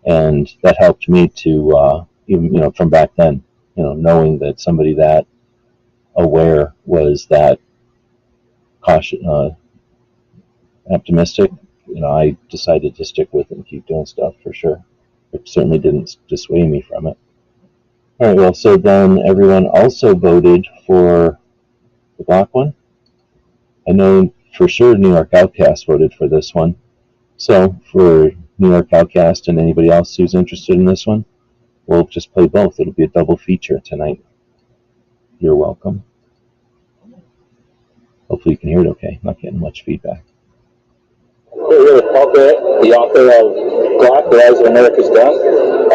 C: and that helped me to even from back then, knowing that somebody that aware was that cautious, optimistic. I decided to stick with it and keep doing stuff for sure. It certainly didn't dissuade me from it. All right, well, so then everyone also voted for the Glock one. I know for sure New York Outcast voted for this one. So for New York Outcast and anybody else who's interested in this one, we'll just play both. It'll be a double feature tonight. You're welcome. Hopefully you can hear it okay. I'm not getting much feedback.
D: We're here with Paul Barrett, the author of Glock, The Rise of America's Gun.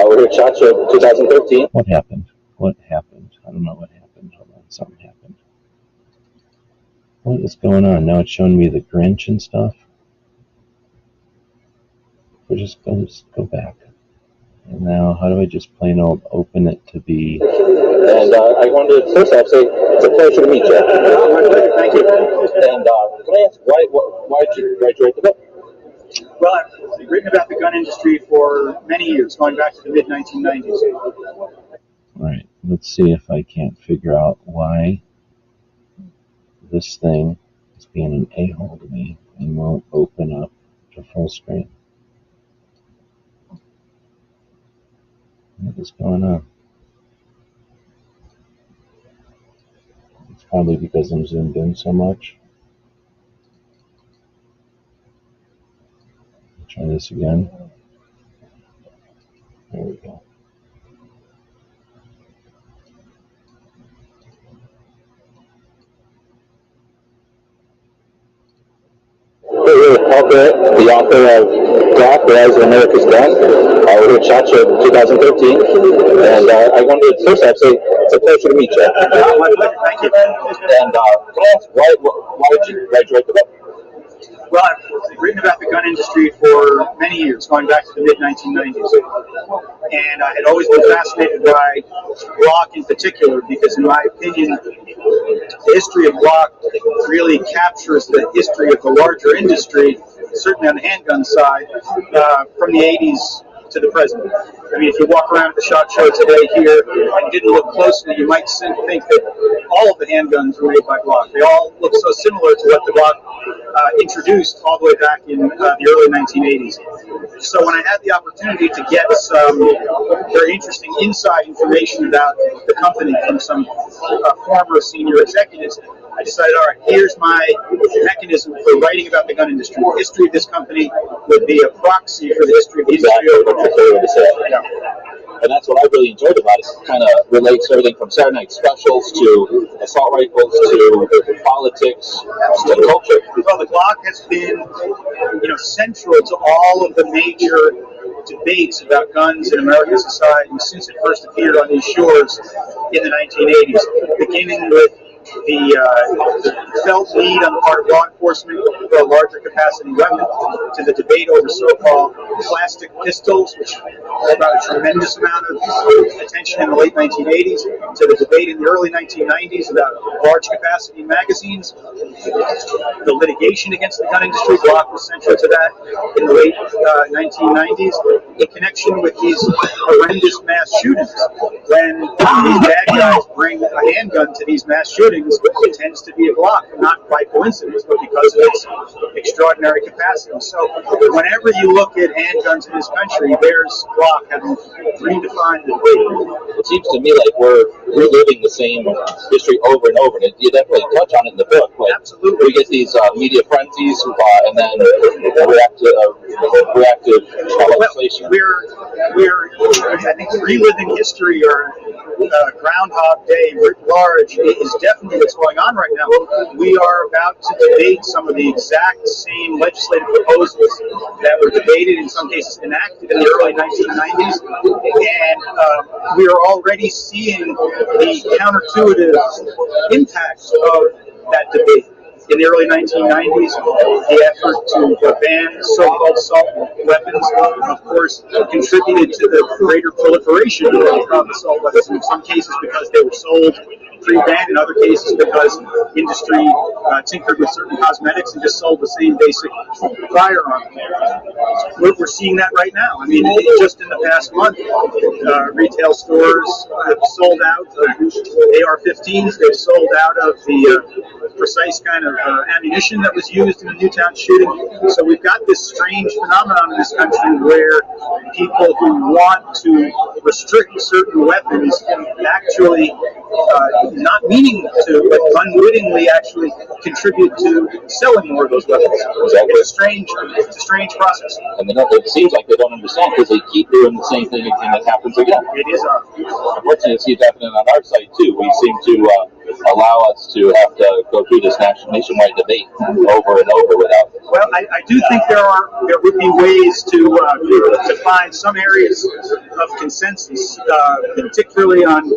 D: We're here at SHOT Show 2013.
C: What happened? I don't know what happened. Hold on, something happened. What is going on? Now it's showing me the Grinch and stuff. We'll just go back. And now, how do I just plain old open it to be?
D: And I wanted to first off say it's a pleasure to meet you. Thank you. And can I ask why did you write the book?
F: Well, I've written about the gun industry for many years, going back to the mid-1990s.
C: All right, let's see if I can't figure out why this thing is being an a-hole to me and won't open up to full screen. What is going on? It's probably because I'm zoomed in so much. Try this again. There we go.
D: We're here with Paul Barrett, the author of Glock, The Rise of America's Gun. We're here at SHOT Show 2013. And I wanted to first off say it's a pleasure to meet you.
F: My pleasure. Thank you.
D: And can I ask why did you write the book?
F: Well, I've written about the gun industry for many years, going back to the mid-1990s. And I had always been fascinated by Glock in particular, because in my opinion, the history of Glock really captures the history of the larger industry, certainly on the handgun side, from the 80s to the present. I mean, if you walk around at the SHOT Show today here and didn't look closely, you might think that all of the handguns were made by Glock. They all look so similar to what the Glock introduced all the way back in the early 1980s. So when I had the opportunity to get some very interesting inside information about the company from some former senior executives, I decided, all right, here's my mechanism for writing about the gun industry. The history of this company would be a proxy for the history of the industry.
D: And that's what I really enjoyed about it. It kind of relates everything from Saturday Night Specials to assault rifles to politics to culture.
F: Well, the Glock has been, central to all of the major debates about guns in American society since it first appeared on these shores in the 1980s, beginning with the felt need on the part of law enforcement for a larger capacity weapon, to the debate over so-called plastic pistols, which got a tremendous amount of attention in the late 1980s, to the debate in the early 1990s about large capacity magazines, the litigation against the gun industry. Glock was central to that in the late 1990s, in connection with these horrendous mass shootings. When these bad guys bring a handgun to these mass shootings, it tends to be a Glock, not by coincidence, but because of its extraordinary capacity. So whenever you look at handguns in this country, there's Glock having redefined the debate.
D: It seems to me like we're reliving the same history over and over. And you definitely touch on it in the book. Like,
F: absolutely.
D: We get these media frenzies, and then reactive legislation.
F: We're I think reliving history, or Groundhog Day writ large is definitely what's going on right now. We are about to debate some of the exact same legislative proposals that were debated, in some cases enacted, in the early 1990s, and we are already seeing the counterintuitive impact of that debate. In the early 1990s, the effort to ban so-called assault weapons, of course, contributed to the greater proliferation of assault weapons, in some cases because they were sold pre-ban, in other cases because industry tinkered with certain cosmetics and just sold the same basic firearm. We're seeing that right now. I mean, just in the past month, retail stores have sold out of AR-15s. They've sold out of the precise kind of ammunition that was used in the Newtown shooting. So we've got this strange phenomenon in this country where people who want to restrict certain weapons actually, not meaning to, but unwittingly actually contribute to selling more of those weapons.
G: Exactly.
F: It's a strange process.
G: And it seems like they don't understand because they keep doing the same thing and it happens again.
F: It is.
G: Unfortunately, it's happening on our side too. We seem to allow us to have to go through this nationwide debate over and over without.
F: Well, I do think there would be ways to find some areas of consensus, particularly on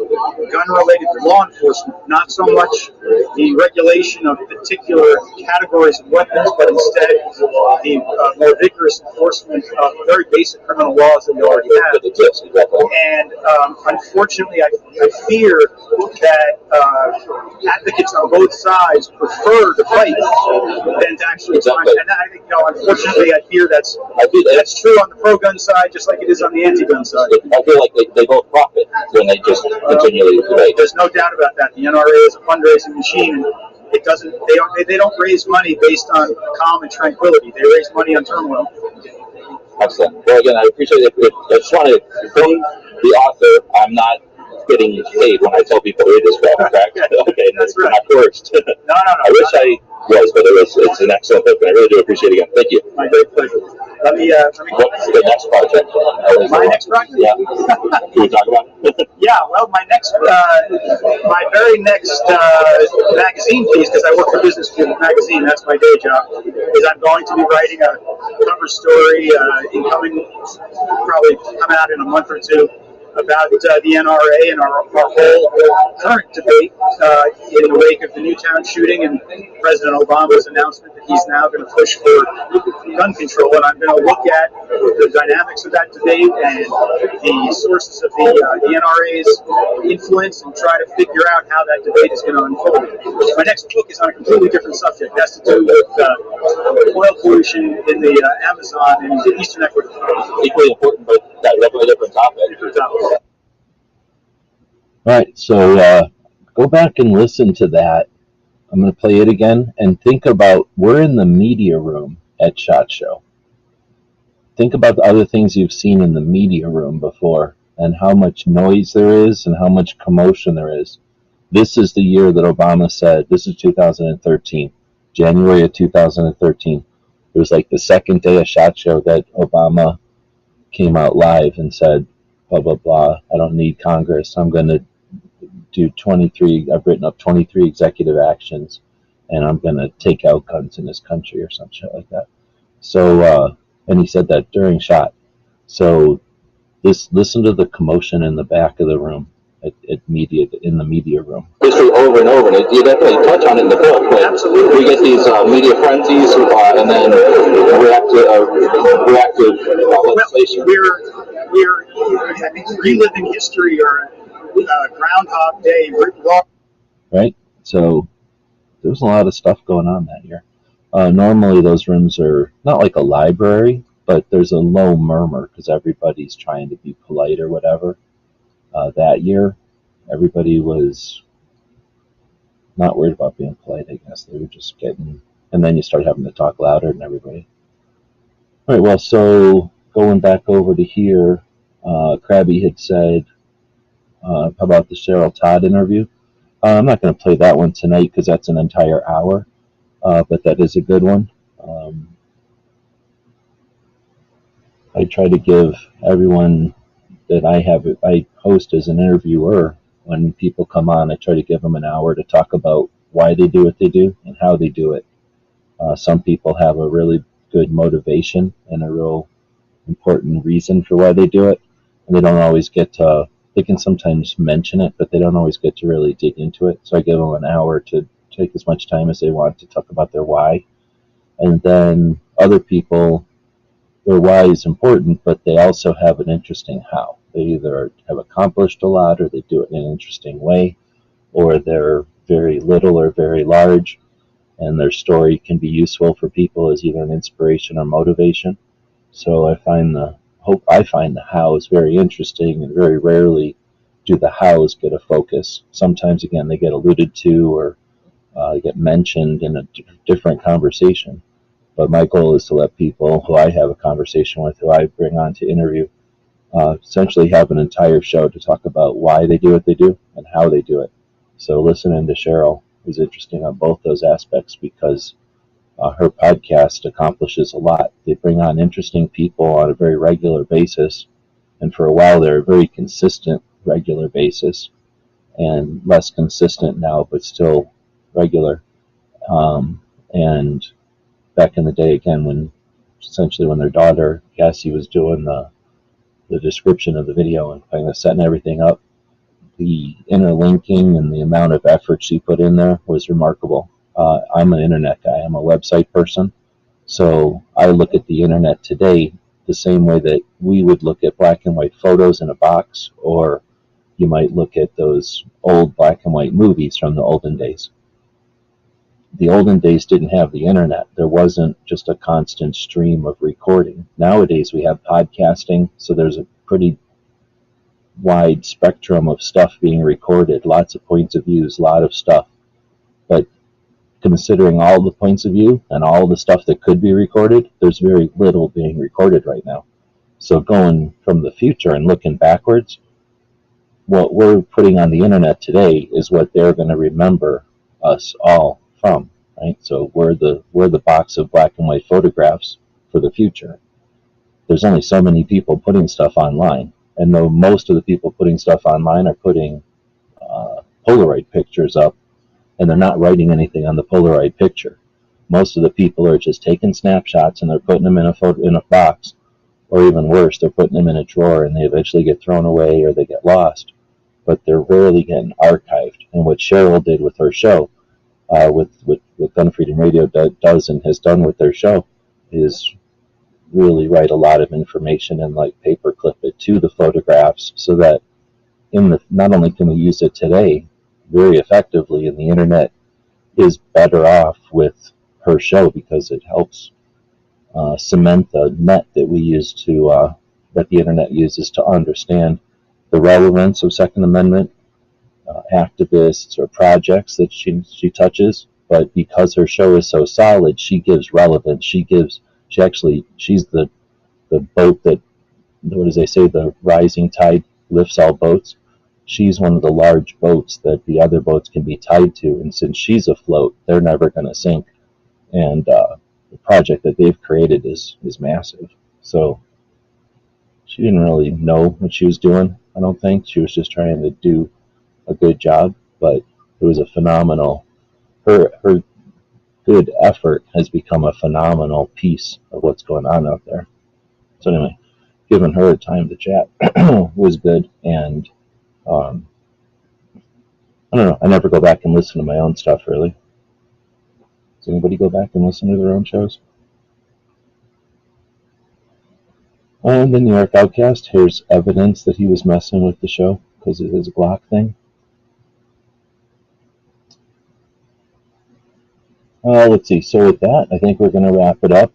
F: gun-related law enforcement. Not so much the regulation of particular categories of weapons, but instead the more vigorous enforcement of very basic criminal laws that we already have. And unfortunately, I fear that advocates on both sides prefer to fight than to actually find. And I think, unfortunately, I fear that's true on the pro-gun side, just like it is on the anti-gun side.
G: I feel like they both profit when they just continually debate.
F: There's no doubt about that. The NRA is a fundraising machine, and it doesn't. They don't raise money based on calm and tranquility. They raise money on turmoil.
G: Excellent. Well, again, I appreciate it. I just want to inform the author I'm not getting paid when I tell people to read this book, correct? Okay,
F: that's right.
G: Not forced.
F: No.
G: I wish I was, but it's an excellent book, and I really do appreciate it again. Thank you.
F: My great pleasure. Let me
G: What's the next project?
F: My next project?
G: Yeah. Can we talk about it?
F: Yeah, well, my very next magazine piece, because I work for Business Field Magazine, that's my day job, is I'm going to be writing a cover story probably come out in a month or two, about the NRA and our whole current debate in the wake of the Newtown shooting and President Obama's announcement that he's now going to push for gun control. And I'm going to look at the dynamics of that debate and the sources of the NRA's influence and try to figure out how that debate is going to unfold. My next book is on a completely different subject. It has to do with oil pollution in the Amazon and Eastern Ecuador.
G: Equally important, but definitely a different topic.
C: All right, so go back and listen to that. I'm going to play it again and think about, we're in the media room at SHOT Show. Think about the other things you've seen in the media room before and how much noise there is and how much commotion there is. This is the year that Obama said, this is 2013, January of 2013. It was like the second day of SHOT Show that Obama came out live and said, blah, blah, blah, I don't need Congress. I'm going to do I've written up 23 executive actions, and I'm going to take out guns in this country or some shit like that. So, and he said that during SHOT. So listen to the commotion in the back of the room in the media room.
G: History over and over, and you definitely touch on it in the book. But absolutely, we get these media frenzies, and then reactive legislation.
F: We're I think reliving history or Groundhog Day.
C: Right. So there was a lot of stuff going on that year. Normally those rooms are not like a library, but there's a low murmur because everybody's trying to be polite or whatever. That year, everybody was not worried about being polite, I guess. They were just getting, and then you start having to talk louder than everybody. All right, well, so going back over to here, Krabby had said, how about the Cheryl Todd interview? I'm not going to play that one tonight because that's an entire hour, but that is a good one. I try to give everyone that I host as an interviewer when people come on, I try to give them an hour to talk about why they do what they do and how they do it. Some people have a really good motivation and a real important reason for why they do it, and they don't always get to, they can sometimes mention it, but they don't always get to really dig into it. So I give them an hour to take as much time as they want to talk about their why. And then other people, their why is important, but they also have an interesting how. They either have accomplished a lot, or they do it in an interesting way, or they're very little or very large, and their story can be useful for people as either an inspiration or motivation. So I find the how is very interesting, and very rarely do the hows get a focus. Sometimes, again, they get alluded to, or get mentioned in a different conversation. But my goal is to let people who I have a conversation with, who I bring on to interview, essentially have an entire show to talk about why they do what they do and how they do it. So listening to Cheryl is interesting on both those aspects, because her podcast accomplishes a lot. They bring on interesting people on a very regular basis, and for a while they're a very consistent regular basis, and less consistent now, but still regular. And back in the day, again, when their daughter Cassie was doing the description of the video and kind of setting everything up, the interlinking and the amount of effort she put in there was remarkable. I'm an internet guy. I'm a website person. So I look at the internet today the same way that we would look at black and white photos in a box, or you might look at those old black and white movies from the olden days. The olden days didn't have the internet. There wasn't just a constant stream of recording. Nowadays we have podcasting, so there's a pretty wide spectrum of stuff being recorded, lots of points of views, a lot of stuff. But considering all the points of view and all the stuff that could be recorded, there's very little being recorded right now. So going from the future and looking backwards, what we're putting on the internet today is what they're going to remember us all from, right? So we're the box of black and white photographs for the future. There's only so many people putting stuff online, and though most of the people putting stuff online are putting Polaroid pictures up, and they're not writing anything on the Polaroid picture. Most of the people are just taking snapshots and they're putting them in a box, or even worse, they're putting them in a drawer and they eventually get thrown away or they get lost. But they're rarely getting archived. And what Cheryl did with her show, with Gun Freedom Radio does and has done with their show, is really write a lot of information and like paperclip it to the photographs, so that not only can we use it today very effectively, and the internet is better off with her show because it helps cement the net that we use to that the internet uses to understand the relevance of Second Amendment activists or projects that she touches. But because her show is so solid, she gives relevance. She's the boat that, what does they say, the rising tide lifts all boats. She's one of the large boats that the other boats can be tied to, and since she's afloat, they're never going to sink. And the project that they've created is massive. So she didn't really know what she was doing, I don't think. She was just trying to do a good job, but it was a phenomenal, her good effort has become a phenomenal piece of what's going on out there. So anyway, giving her time to chat was good, and I don't know, I never go back and listen to my own stuff, really. Does anybody go back and listen to their own shows? And the New York Outcast, here's evidence that he was messing with the show because of his Glock thing. Let's see, so with that, I think we're going to wrap it up.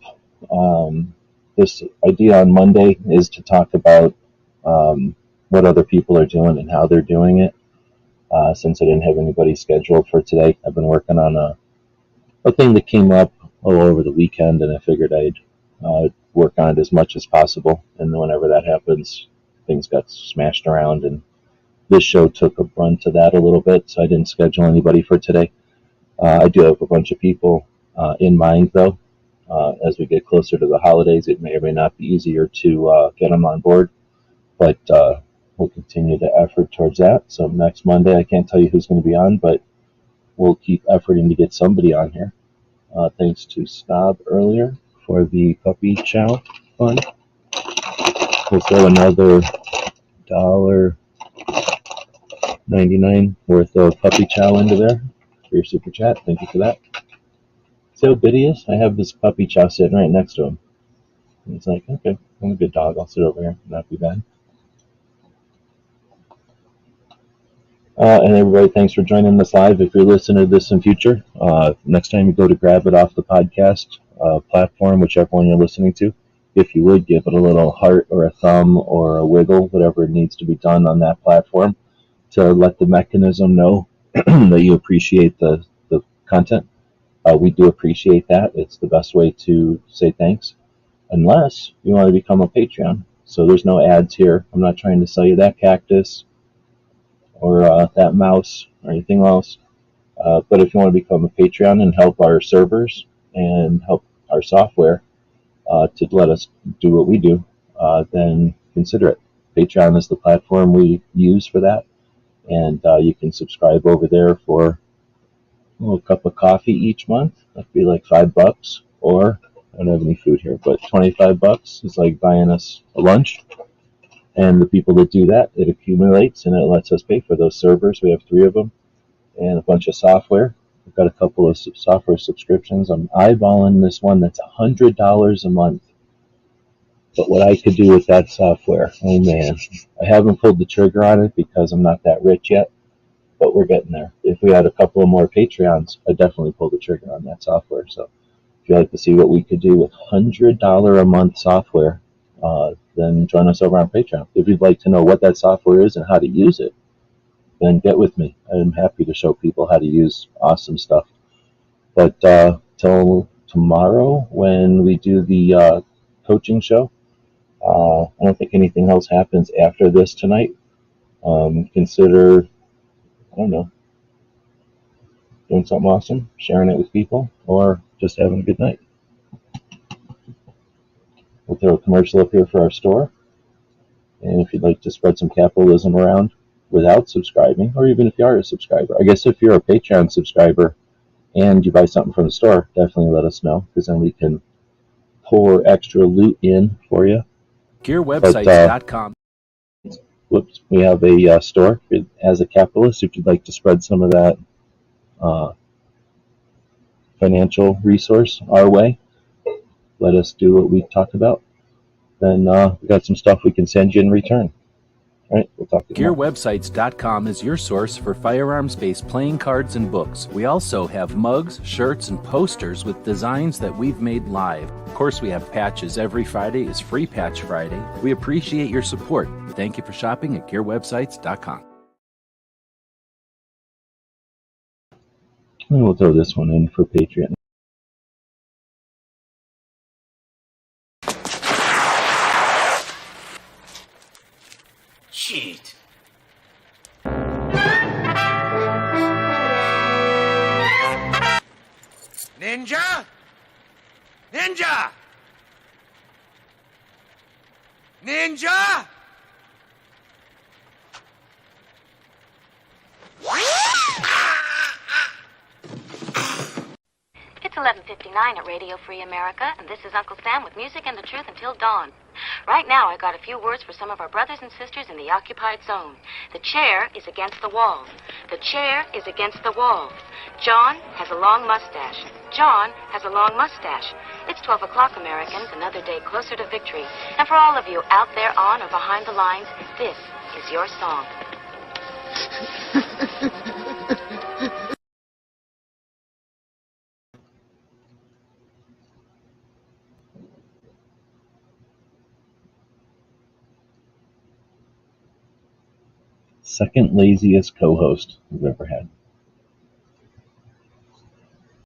C: This idea on Monday is to talk about what other people are doing and how they're doing it. Since I didn't have anybody scheduled for today, I've been working on a thing that came up over the weekend, and I figured I'd work on it as much as possible. And then whenever that happens, things got smashed around, and this show took a run to that a little bit, so I didn't schedule anybody for today. I do have a bunch of people in mind, though. As we get closer to the holidays, it may or may not be easier to get them on board. But we'll continue to effort towards that. So next Monday, I can't tell you who's going to be on, but we'll keep efforting to get somebody on here. Thanks to Snob earlier for the puppy chow fund. We'll throw another $1.99 worth of puppy chow into there for your super chat. Thank you for that. See how good he is? I have this puppy chow sitting right next to him. And he's like, okay, I'm a good dog. I'll sit over here. Not be bad. And everybody, thanks for joining us live. If you're listening to this in future, next time you go to grab it off the podcast platform, whichever one you're listening to, if you would give it a little heart or a thumb or a wiggle, whatever needs to be done on that platform to let the mechanism know that you appreciate the content. We do appreciate that. It's the best way to say thanks, unless you want to become a Patreon. So there's no ads here. I'm not trying to sell you that cactus or that mouse or anything else. But if you want to become a Patreon and help our servers and help our software to let us do what we do, then consider it. Patreon is the platform we use for that. And you can subscribe over there for a cup of coffee each month. That'd be like $5. Or, I don't have any food here, but $25 is like buying us a lunch. And the people that do that, it accumulates and it lets us pay for those servers. We have 3 of them and a bunch of software. We've got a couple of software subscriptions. I'm eyeballing this one that's $100 a month. But what I could do with that software, oh man, I haven't pulled the trigger on it because I'm not that rich yet, but we're getting there. If we had a couple of more Patreons, I'd definitely pull the trigger on that software. So if you'd like to see what we could do with $100 a month software, then join us over on Patreon. If you'd like to know what that software is and how to use it, then get with me. I'm happy to show people how to use awesome stuff. But till tomorrow when we do the coaching show, I don't think anything else happens after this tonight. Consider, I don't know, doing something awesome, sharing it with people, or just having a good night. We'll throw a commercial up here for our store. And if you'd like to spread some capitalism around without subscribing, or even if you are a subscriber, I guess if you're a Patreon subscriber and you buy something from the store, definitely let us know, because then we can pour extra loot in for you.
B: GearWebsites.com.
C: Whoops, we have a store. As a capitalist, if you'd like to spread some of that financial resource our way, let us do what we talked about. Then we got some stuff we can send you in return. All right, we'll talk to you tomorrow.
B: GearWebsites.com is your source for firearms-based playing cards and books. We also have mugs, shirts, and posters with designs that we've made live. Of course, we have patches. Every Friday is Free Patch Friday. We appreciate your support. Thank you for shopping at GearWebsites.com.
C: And we'll throw this one in for Patreon.
H: Shit. Ninja? Ninja! Ninja!
A: It's 11:59 at Radio Free America, and this is Uncle Sam with music and the truth until dawn. Right now, I got a few words for some of our brothers and sisters in the occupied zone. The chair is against the wall. The chair is against the wall. John has a long mustache. John has a long mustache. It's 12 o'clock, Americans, another day closer to victory. And for all of you out there on or behind the lines, this is your song.
C: Second laziest co-host we've ever had.